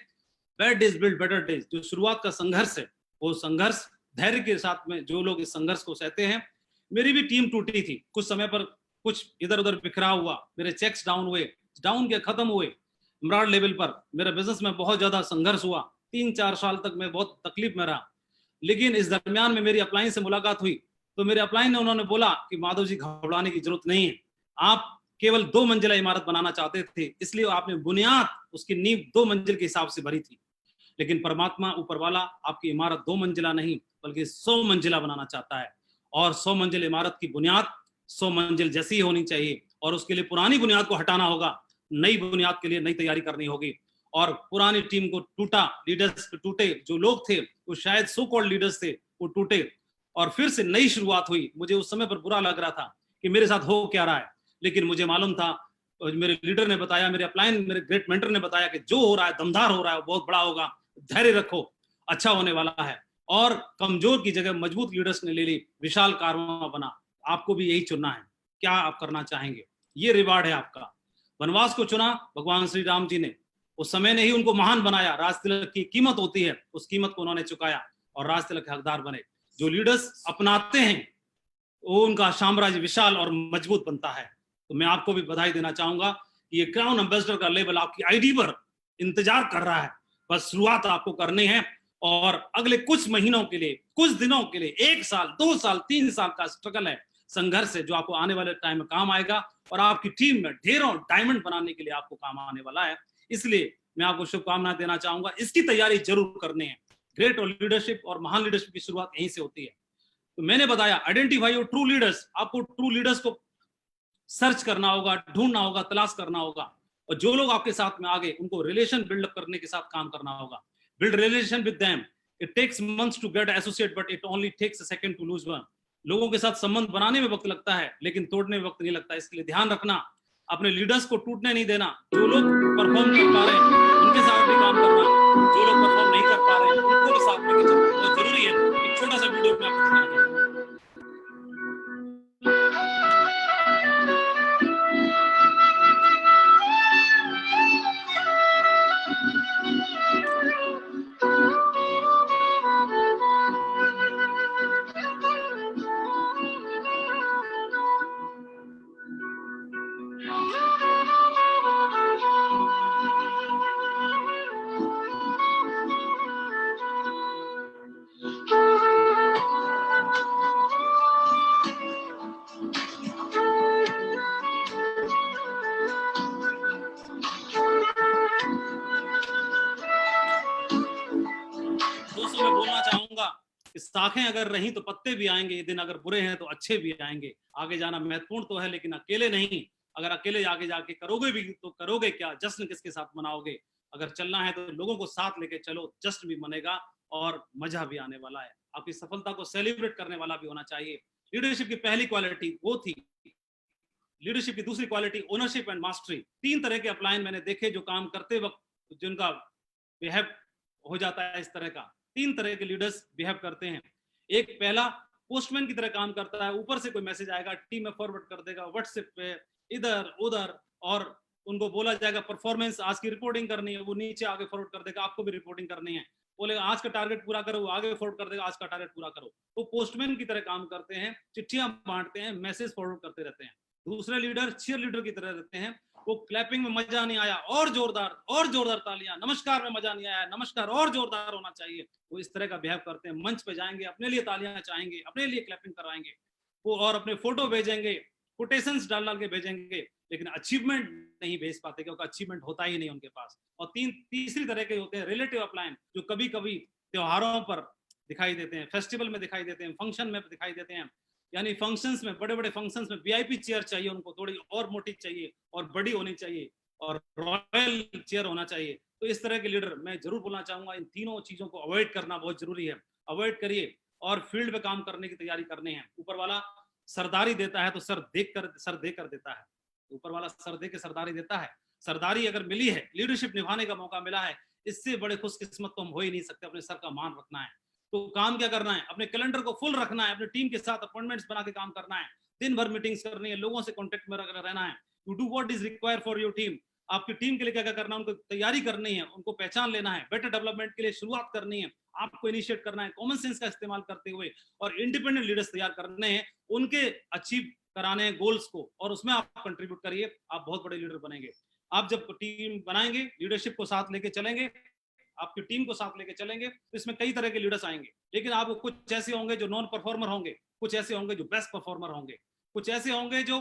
bad days build better days, जो शुरुआत का संघर्ष है, वो संघर्ष धैर्य के साथ में जो लोग इस संघर्ष को सहते हैं। मेरी भी टीम टूटी थी, कुछ समय पर कुछ इधर उधर बिखराव हुआ, मेरे चेक्स डाउन हुए, डाउन के खत्म हुए। इमरान लेवल पर मेरा बिजनेस में बहुत ज्यादा संघर्ष हुआ, 3-4 साल तक मैं बहुत तकलीफ में रहा। लेकिन इस दरमियान में मेरी अपलाइन से मुलाकात हुई, तो मेरे अपलाइन ने उन्होंने बोला कि माधव जी, घबराने की जरूरत नहीं है, आप केवल 2 मंजिला इमारत बनाना चाहते थे, इसलिए आपने बुनियाद, उसकी नींव 2 मंजिल के हिसाब से भरी थी। लेकिन परमात्मा ऊपर वाला आपकी इमारत 2 मंजिला नहीं बल्कि 100 मंजिला बनाना चाहता है। और 100 मंजिल इमारत की बुनियाद 100 मंजिल जैसी ही होनी चाहिए, और उसके लिए पुरानी बुनियाद को हटाना होगा, नई बुनियाद के लिए नई तैयारी करनी होगी। और पुरानी टीम को टूटा, लीडर्स टूटे, जो लोग थे वो शायद सो कॉल्ड लीडर्स थे वो टूटे और फिर से नई शुरुआत हुई। मुझे उस समय पर बुरा लग रहा था कि मेरे साथ हो क्या रहा है, लेकिन मुझे मालूम था, मेरे लीडर ने बताया, मेरे अपलाइन, मेरे ग्रेट मेंटर ने बताया कि जो हो रहा है दमदार हो रहा है, बहुत बड़ा होगा, धैर्य रखो, अच्छा होने वाला है। और कमजोर की जगह मजबूत लीडर्स ने ले ली, विशाल कारवां बना। आपको भी यही चुनना है, क्या आप करना चाहेंगे, ये रिवार्ड है आपका। वनवास को चुना भगवान श्री राम जी ने, उस समय ने ही उनको महान बनाया। राज तिलक की कीमत होती है, उस कीमत को उन्होंने चुकाया और राज तिलक के हकदार बने। जो लीडर्स अपनाते हैं वो उनका साम्राज्य विशाल और मजबूत बनता है। तो मैं आपको भी बधाई देना चाहूंगा कि ये क्राउन एम्बेसडर का लेवल आपकी आईडी पर इंतजार कर रहा है, बस शुरुआत आपको करनी है। और अगले कुछ महीनों के लिए, कुछ दिनों के लिए, 1 साल 2 साल 3 साल का स्ट्रगल है, संघर्ष है, जो आपको आने वाले टाइम में काम आएगा और आपकी टीम में ढेरों डायमंड बनाने के लिए आपको काम आने वाला है। इसलिए मैं आपको शुभकामनाएं देना चाहूंगा, इसकी तैयारी जरूर करनी है। ग्रेट और लीडरशिप और महान लीडरशिप की शुरुआत यहीं से होती है। तो मैंने बताया आइडेंटिफाई योर ट्रू लीडर्स, आपको ट्रू लीडर्स को सर्च करना होगा, ढूंढना होगा, तलाश करना होगा, और जो लोग आपके साथ में आ गए उनको रिलेशन बिल्डअप करने के साथ काम करना होगा। Build relation with them, it takes months to get associate but it only takes a second to lose one. लोगों के साथ संबंध बनाने में वक्त लगता है लेकिन तोड़ने में वक्त नहीं लगता। इसलिए ध्यान रखना, अपने लीडर्स को टूटने नहीं देना। जो लोग परफॉर्म कर पा रहे हैं उनके साथ भी काम करना, जो लोग परफॉर्म नहीं कर पा रहे हैं उनको भी साथ लेके चलना बहुत जरूरी है। एक छोटा सा वीडियो में आपको दिखाना चाहूंगा। दोस्तों मैं बोलना चाहूंगा, शाखें अगर रही तो पत्ते भी आएंगे, ये दिन अगर बुरे हैं तो अच्छे भी आएंगे। आगे जाना महत्वपूर्ण तो है लेकिन अकेले नहीं। अगर अकेले आगे जाके करोगे भी तो करोगे क्या, जश्न किसके साथ मनाओगे। अगर चलना है तो लोगों को साथ लेके चलो, जश्न भी मनेगा और मजा भी आने वाला है। आपकी सफलता को सेलिब्रेट करने वाला भी होना चाहिए। लीडरशिप की पहली क्वालिटी वो थी। लीडरशिप की दूसरी क्वालिटी ओनरशिप एंड मास्टरी। 3 तरह के अपलाइन मैंने देखे जो काम करते वक्त जिनका बिहेव हो जाता है इस तरह का। 3 तरह के लीडर्स बिहेव करते हैं। एक पहला पोस्टमैन की तरह काम करता है, ऊपर से कोई मैसेज आएगा टीम में फॉरवर्ड कर देगा व्हाट्सएप पे, इधर उधर, और उनको बोला जाएगा परफॉर्मेंस आज की रिपोर्टिंग करनी है, वो नीचे आगे फॉरवर्ड कर देगा, आपको भी रिपोर्टिंग करनी है, बोलेगा आज का टारगेट पूरा करो, वो आगे फॉरवर्ड कर देगा आज का टारगेट पूरा करो। तो पोस्टमैन की तरह काम करते हैं, चिट्ठियां बांटते हैं, मैसेज फॉरवर्ड करते रहते हैं। दूसरे लीडर चीयर लीडर की तरह रहते हैं, वो क्लैपिंग में मजा नहीं आया और जोरदार तालियां, नमस्कार में मजा नहीं आया नमस्कार और जोरदार होना चाहिए, वो इस तरह का बिहेव करते हैं। मंच पे जाएंगे, अपने लिए तालियां चाहेंगे, अपने लिए क्लैपिंग करवाएंगे वो, और अपने फोटो भेजेंगे, कोटेशंस डाल के भेजेंगे, लेकिन अचीवमेंट नहीं भेज पाते क्योंकि अचीवमेंट होता ही नहीं उनके पास। और तीसरी तरह के होते हैं रिलेटिव अपलाइन, जो कभी कभी त्योहारों पर दिखाई देते हैं, फेस्टिवल में दिखाई देते हैं, फंक्शन में दिखाई देते हैं। यानी फंक्शंस में, बड़े बड़े फंक्शंस में वीआईपी चेयर चाहिए उनको, थोड़ी और मोटी चाहिए और बड़ी होनी चाहिए और रॉयल चेयर होना चाहिए। तो इस तरह के लीडर मैं जरूर बोलना चाहूंगा, इन तीनों चीजों को अवॉइड करना बहुत जरूरी है। अवॉइड करिए और फील्ड पे काम करने की तैयारी करनी है। ऊपर वाला सरदारी देता है तो सर दे कर देता है। ऊपर वाला सर दे के सरदारी देता है। सरदारी अगर मिली है, लीडरशिप निभाने का मौका मिला है, इससे बड़े खुशकिस्मत तो हम हो ही नहीं सकते। अपने सर का मान रखना है। तो काम क्या करना है, अपने कैलेंडर को फुल रखना है, अपने टीम के साथ अपॉइंटमेंट्स बना के काम करना है, दिन भर मीटिंग्स करनी है, लोगों से कांटेक्ट में रहना है। To do what is required for your team. आपकी टीम के लिए क्या क्या करना है, उनको तैयारी करनी है, उनको पहचान लेना है, बेटर डेवलपमेंट के लिए शुरुआत करनी है, आपको इनिशिएट करना है कॉमन सेंस का इस्तेमाल करते हुए, और इंडिपेंडेंट लीडर्स तैयार करने हैं, उनके अचीव कराने हैं गोल्स को, और उसमें आप कंट्रीब्यूट करिए, आप बहुत बड़े लीडर बनेंगे। आप जब टीम बनाएंगे, लीडरशिप को साथ लेके चलेंगे, आपकी टीम को साथ लेके चलेंगे, तो इसमें कई तरह के लीडर्स आएंगे। लेकिन आप कुछ ऐसे होंगे जो नॉन परफॉर्मर होंगे, कुछ ऐसे होंगे जो बेस्ट परफॉर्मर होंगे, कुछ ऐसे होंगे जो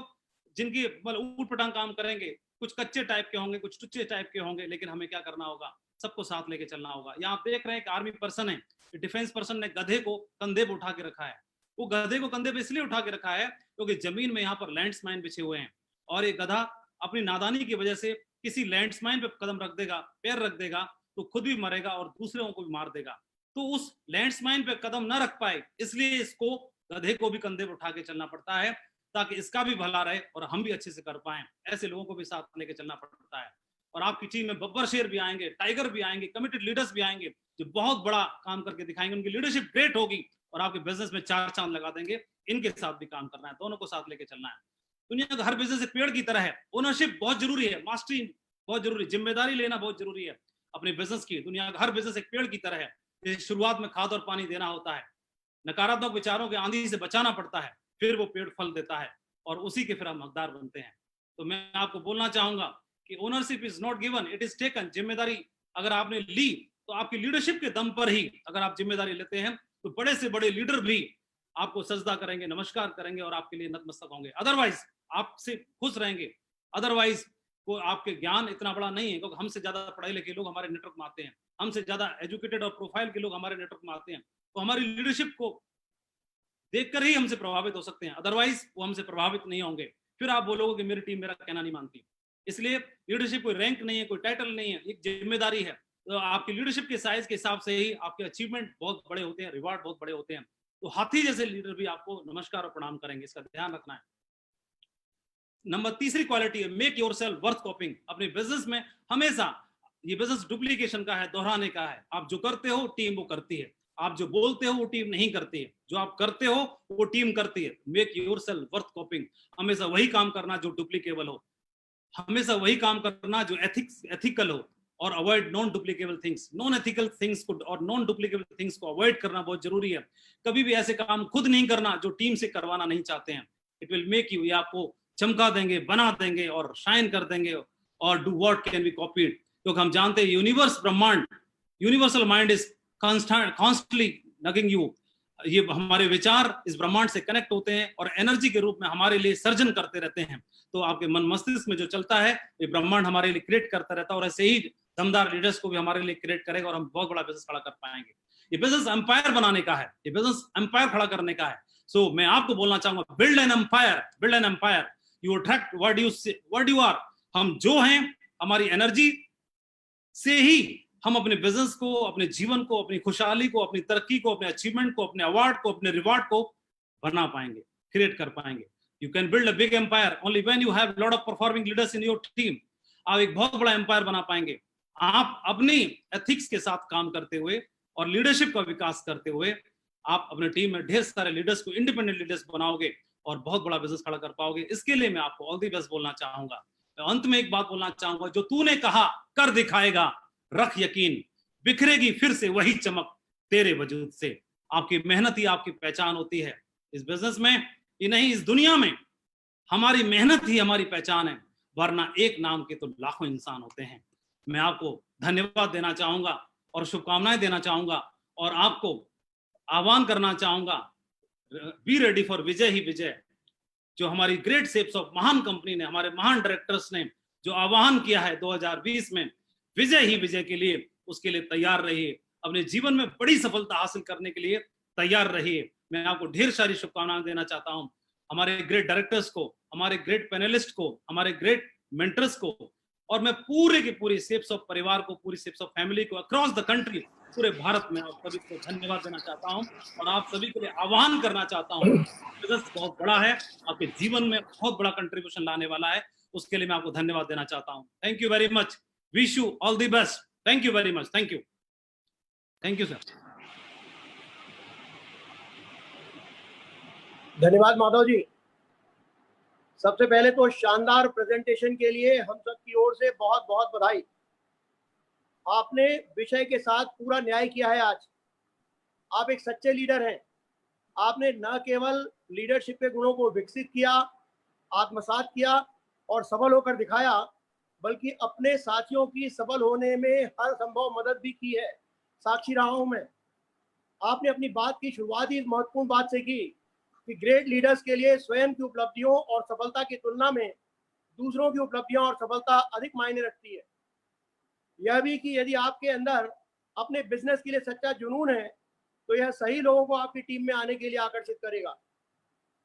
जिनकी ऊट पटांग काम करेंगे, कुछ कच्चे टाइप के होंगे, कुछ टुच्चे टाइप के होंगे। लेकिन हमें क्या करना होगा, सबको साथ लेके चलना होगा। यहाँ आप देख रहे हैं कि आर्मी पर्सन है, डिफेंस पर्सन ने गधे को कंधे पे उठा के रखा है। वो गधे को कंधे पे इसलिए उठा के रखा है क्योंकि जमीन में यहाँ पर लैंड्स माइन बिछे हुए हैं, और ये गधा अपनी नादानी की वजह से किसी लैंडमाइन पे कदम रख देगा, पैर रख देगा, तो खुद भी मरेगा और दूसरों को भी मार देगा। तो उस लैंडमाइन पे कदम न रख पाए, इसलिए इसको, गधे को भी कंधे पर उठा के चलना पड़ता है, ताकि इसका भी भला रहे और हम भी अच्छे से कर पाए। ऐसे लोगों को भी साथ लेके चलना पड़ता है। और आपकी टीम में बब्बर शेर भी आएंगे, टाइगर भी आएंगे, कमिटेड लीडर्स भी आएंगे, जो बहुत बड़ा काम करके दिखाएंगे। उनकी लीडरशिप ग्रेट होगी और आपके बिजनेस में 4 चांद लगा देंगे। इनके साथ भी काम करना है, दोनों को साथ लेके चलना है। दुनिया का हर बिजनेस एक पेड़ की तरह है। ओनरशिप बहुत जरूरी है, मास्टरी बहुत जरूरी, जिम्मेदारी लेना बहुत जरूरी है अपने बिजनेस की। दुनिया का हर बिजनेस एक पेड़ की तरह है, जैसे शुरुआत में खाद और पानी देना होता है, नकारात्मक विचारों के आंधी से बचाना पड़ता है, फिर वो पेड़ फल देता है और उसी के फिर हम हकदार बनते हैं। तो मैं आपको बोलना चाहूंगा कि ownership is not given, it is taken. जिम्मेदारी अगर आपने ली तो आपकी लीडरशिप के दम पर ही अगर आप जिम्मेदारी लेते हैं तो बड़े से बड़े लीडर भी आपको सजदा करेंगे, नमस्कार करेंगे और आपके लिए नतमस्तक होंगे। अदरवाइज आपसे खुश रहेंगे। अदरवाइज को आपके ज्ञान इतना बड़ा नहीं है, क्योंकि हमसे ज्यादा पढ़े लिखे लोग हमारे नेटवर्क में आते हैं, हमसे ज्यादा एजुकेटेड और प्रोफाइल के लोग हमारे नेटवर्क में आते हैं, तो हमारी लीडरशिप को देखकर ही हमसे प्रभावित हो सकते हैं। अदरवाइज वो हमसे प्रभावित नहीं होंगे। फिर आप बोलोगे कि मेरी टीम मेरा कहना नहीं मानती। इसलिए लीडरशिप कोई रैंक नहीं है, कोई टाइटल नहीं है, एक जिम्मेदारी है। तो आपकी लीडरशिप के साइज के हिसाब से ही आपके अचीवमेंट बहुत बड़े होते हैं, रिवार्ड बहुत बड़े होते हैं। तो हाथी जैसे लीडर भी आपको नमस्कार और प्रणाम करेंगे, इसका ध्यान रखना है। नंबर तीसरी क्वालिटी है मेक योरसेल्फ वर्थ कॉपिंग। अपने बिजनेस में हमेशा, ये बिजनेस डुप्लीकेशन का है, दोहराने का है। आप जो करते हो टीम वो करती है, आप जो बोलते हो वो टीम नहीं करती है, जो आप करते हो वो टीम करती है। Make yourself worth कॉपिंग। हमेशा वही काम करना जो डुप्लीकेबल हो, हमेशा वही काम करना जो एथिकल हो, और avoid non duplicable things. Non ethical things को और नॉन डुप्लीकेबल थिंग्स को अवॉइड करना बहुत जरूरी है। कभी भी ऐसे काम खुद नहीं करना जो टीम से करवाना नहीं चाहते हैं। इट विल मेक यू, ये आपको चमका देंगे, बना देंगे और शाइन कर देंगे। और do what can be copied, क्योंकि हम जानते हैं यूनिवर्स, ब्रह्मांड, universal mind is constantly nagging you. ये हमारे विचार इस ब्रह्मांड से कनेक्ट होते हैं और एनर्जी के रूप में हमारे लिए सर्जन करते रहते हैं। तो आपके मन मस्तिष्क में जो चलता है ये ब्रह्मांड हमारे लिए क्रिएट करता रहता है, और ऐसे ही दमदार लीडर्स को भी हमारे लिए क्रिएट करेगा और हम बहुत बड़ा बिजनेस खड़ा कर पाएंगे। ये बिजनेस एम्पायर बनाने का है, ये बिजनेस एम्पायर खड़ा करने का है। सो मैं आपको बोलना चाहूंगा, build an empire, build an empire. You attract what you are. हम जो हैं, हमारी एनर्जी से ही हम अपने बिजनेस को, अपने जीवन को, अपनी खुशहाली को, अपनी तरक्की को, अपने अचीवमेंट को, अपने अवार्ड को, अपने रिवार्ड को बना पाएंगे, क्रिएट कर पाएंगे। You can build a big empire only when you have lot of performing leaders in your team. आप एक बहुत बड़ा एम्पायर बना पाएंगे आप अपनी एथिक्स के साथ काम करते हुए और लीडरशिप का विकास करते हुए। आप अपने टीम में ढेर सारे लीडर्स को, इंडिपेंडेंट लीडर्स बनाओगे और बहुत बड़ा बिजनेस खड़ा कर पाओगे। इसके लिए मैं आपको ऑल द बेस्ट बोलना चाहूंगा। अंत में एक बात बोलना चाहूंगा, जो तूने कहा कर दिखाएगा, रख यकीन, बिखरेगी फिर से वही चमक तेरे वजूद से। आपकी मेहनत ही आपकी पहचान होती है इस बिजनेस में ही नहीं, इस दुनिया में हमारी मेहनत ही हमारी पहचान है, वरना एक नाम के तो लाखों इंसान होते हैं। मैं आपको धन्यवाद देना चाहूंगा और शुभकामनाएं देना चाहूंगा और आपको आह्वान करना चाहूंगा, बी रेडी फॉर विजय ही विजय। जो हमारी ग्रेट शेप्स ऑफ महान कंपनी ने, हमारे महान डायरेक्टर्स ने जो आह्वान किया है 2020 में विजय ही विजय के लिए, उसके लिए तैयार रहिए। अपने जीवन में बड़ी सफलता हासिल करने के लिए तैयार रहिए। मैं आपको ढेर सारी शुभकामनाएं देना चाहता हूं, हमारे ग्रेट डायरेक्टर्स को, हमारे ग्रेट पैनलिस्ट को, हमारे ग्रेट मेंटर्स को, और मैं पूरे के पूरे शेप्स ऑफ परिवार को, पूरी शेप्स ऑफ फैमिली को अक्रॉस द कंट्री, पूरे भारत में आप सभी को धन्यवाद देना चाहता हूं और आप सभी के लिए आह्वान करना चाहता हूं। बिजनेस बहुत बड़ा है, आपके जीवन में बहुत बड़ा कंट्रीब्यूशन लाने वाला है, उसके लिए मैं आपको धन्यवाद देना चाहता हूं। Thank you very much, wish you all the best. Thank you very much, thank you, thank you sir. धन्यवाद माधव जी। सबसे पहले तो शानदार प्रेजेंटेशन के लिए हम सब की ओर से बहुत बहुत बधाई। आपने विषय के साथ पूरा न्याय किया है। आज आप एक सच्चे लीडर हैं। आपने न केवल लीडरशिप के गुणों को विकसित किया, आत्मसात किया और सफल होकर दिखाया, बल्कि अपने साथियों की सफल होने में हर संभव मदद भी की है। साक्षी रहा हूं मैं। आपने अपनी बात की शुरुआत ही इस महत्वपूर्ण बात से की कि ग्रेट लीडर्स के लिए स्वयं की उपलब्धियों और सफलता की तुलना में दूसरों की उपलब्धियां और सफलता अधिक मायने रखती है। यह भी कि यदि आपके अंदर अपने बिजनेस के लिए सच्चा जुनून है तो यह सही लोगों को आपकी टीम में आने के लिए आकर्षित करेगा।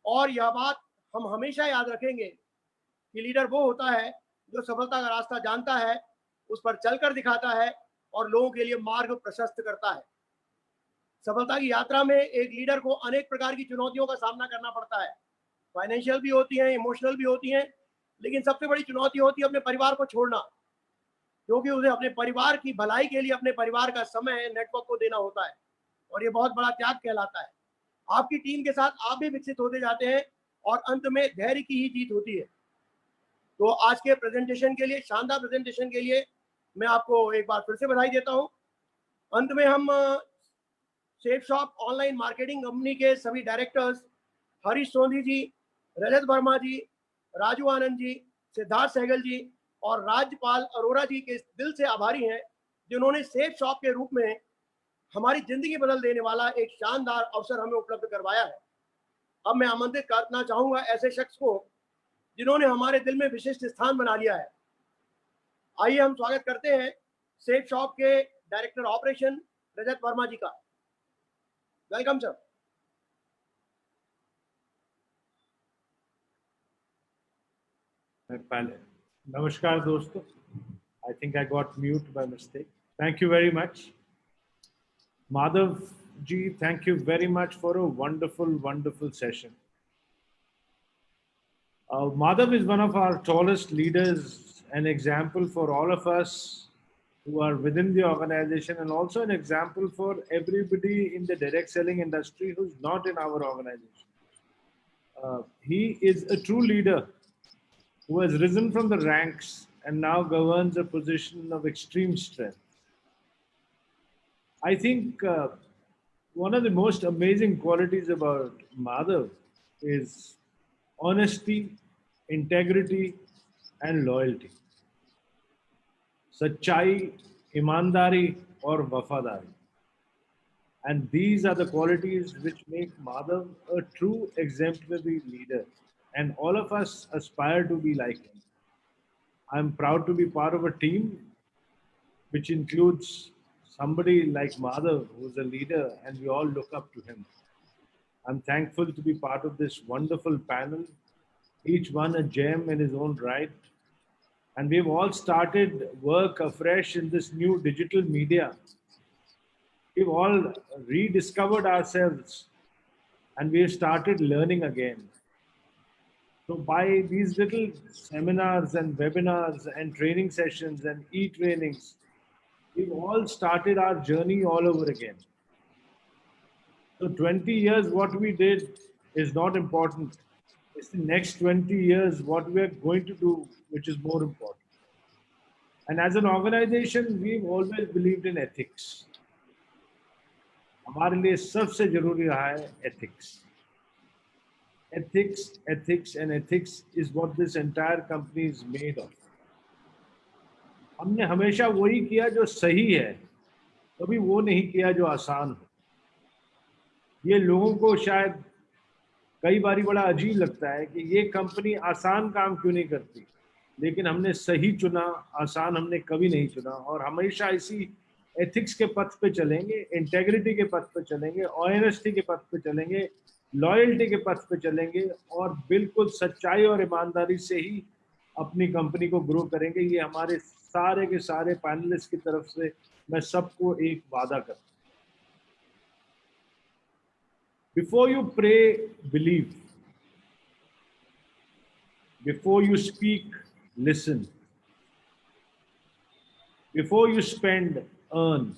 और यह बात हम हमेशा याद रखेंगे कि लीडर वो होता है जो सफलता का रास्ता जानता है, उस पर चलकर दिखाता है और लोगों के लिए मार्ग प्रशस्त करता है। सफलता की यात्रा में एक लीडर को अनेक प्रकार की चुनौतियों का सामना करना पड़ता है। फाइनेंशियल भी होती हैं, इमोशनल भी होती हैं, लेकिन सबसे बड़ी चुनौती होती है अपने परिवार को छोड़ना, क्योंकि उसे अपने परिवार की भलाई के लिए अपने परिवार का समय नेटवर्क को देना होता है और ये बहुत बड़ा त्याग कहलाता है। आपकी टीम के साथ आप भी विकसित होते जाते हैं और अंत में धैर्य की ही जीत होती है। तो आज के प्रेजेंटेशन के लिए, शानदार प्रेजेंटेशन के लिए मैं आपको एक बार फिर से बधाई देता हूं। अंत में हम safe shop online marketing company के सभी डायरेक्टर्स हरीश सोंधी जी, रजत वर्मा जी, राजू आनंद जी, सिद्धार्थ सहगल जी और राज्यपाल अरोरा जी के दिल से आभारी हैं, जिन्होंने सेफ शॉप के रूप में हमारी जिंदगी बदल देने वाला एक शानदार अवसर हमें उपलब्ध करवाया है। अब मैं आमंत्रित करना चाहूंगा ऐसे शख्स को जिन्होंने हमारे दिल में विशिष्ट स्थान बना लिया है। आइए हम स्वागत करते हैं सेफ शॉप के डायरेक्टर ऑपरेशन रजत वर्मा जी का। Welcome sir. Namaskar dosto. I think I got mute by mistake. Thank you very much. Madhav ji, thank you very much for a wonderful, wonderful session. Madhav is one of our tallest leaders, an example for all of us who are within the organization, and also an example for everybody in the direct selling industry who's not in our organization. He is a true leader who has risen from the ranks and now governs a position of extreme strength. I think one of the most amazing qualities about Madhav is honesty, integrity, and loyalty. Sachai, imandari, or wafadari. And these are the qualities which make Madhav a true exemplary leader. And all of us aspire to be like him. I'm proud to be part of a team which includes somebody like Madhav, who's a leader, and we all look up to him. I'm thankful to be part of this wonderful panel, each one a gem in his own right. And we've all started work afresh in this new digital media. We've all rediscovered ourselves and we've started learning again. So by these little seminars and webinars and training sessions and e-trainings, we've all started our journey all over again. So 20 years, what we did is not important. It's the next 20 years, what we're going to do, which is more important. And as an organization, we've always believed in ethics. हमारे लिए सबसे जरूरी रहा है ethics. Ethics, ethics, and ethics is what this entire company is made of. हमने हमेशा वही किया जो सही है, कभी वो नहीं किया जो आसान हो। ये लोगों को शायद कई बारी बड़ा अजीब लगता है कि ये कंपनी आसान काम क्यों नहीं करती, लेकिन हमने सही चुना, आसान हमने कभी नहीं चुना और हमेशा इसी एथिक्स के पथ पे चलेंगे, इंटेग्रिटी के पथ पे चलेंगे, ऑनेस्टी के पथ पे चलेंगे, लॉयल्टी के पथ पे चलेंगे और बिल्कुल सच्चाई और ईमानदारी से ही अपनी कंपनी को ग्रो करेंगे। ये हमारे सारे के सारे पैनलिस्ट की तरफ से मैं सबको एक वादा करता हूँ। Before you pray, believe. Before you speak, listen. Before you spend, earn.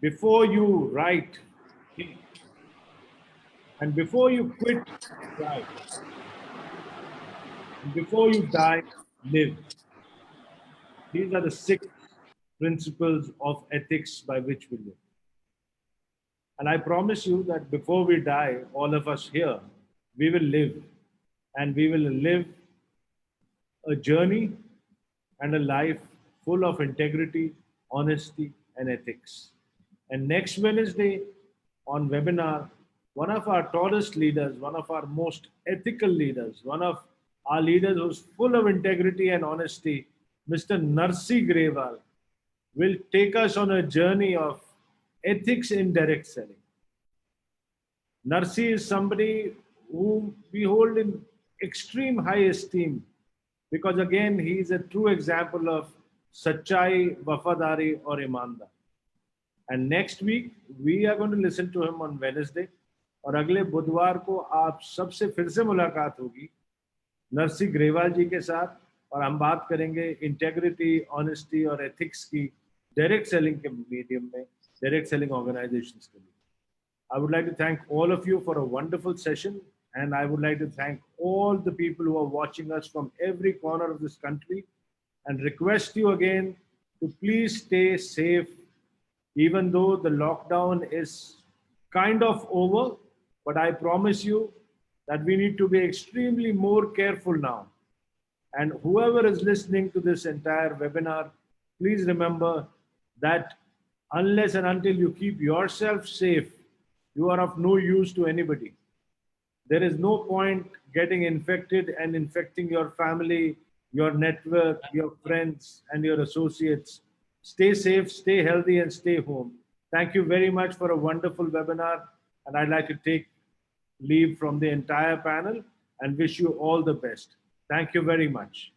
Before you write, think. And before you quit, try. And before you die, live. These are the 6 principles of ethics by which we live. And I promise you that before we die, all of us here, we will live. And we will live a journey and a life full of integrity, honesty, and ethics. And next Wednesday on webinar, one of our tallest leaders, one of our most ethical leaders, one of our leaders who's full of integrity and honesty, Mr. Narsi Grewal, will take us on a journey of ethics in direct selling. Narsi is somebody whom we hold in extreme high esteem, because again, he is a true example of Sachai, Wafadari or Imandar. And next week, we are going to listen to him on Wednesday. और अगले बुधवार को आप सबसे फिर से मुलाकात होगी नरसी ग्रेवाल जी के साथ, और हम बात करेंगे इंटेग्रिटी, ऑनेस्टी और एथिक्स की डायरेक्ट सेलिंग के मीडियम में, डायरेक्ट सेलिंग ऑर्गेनाइजेशंस के लिए. I would like to thank all of you for a wonderful session, and I would like to thank all the people who are watching us from every corner of this country, and request you again to please stay safe, even though the lockdown is kind of over. But I promise you that we need to be extremely more careful now. And whoever is listening to this entire webinar, please remember that unless and until you keep yourself safe, you are of no use to anybody. There is no point getting infected and infecting your family, your network, your friends, and your associates. Stay safe, stay healthy, and stay home. Thank you very much for a wonderful webinar. And I'd like to take leave from the entire panel and wish you all the best. Thank you very much.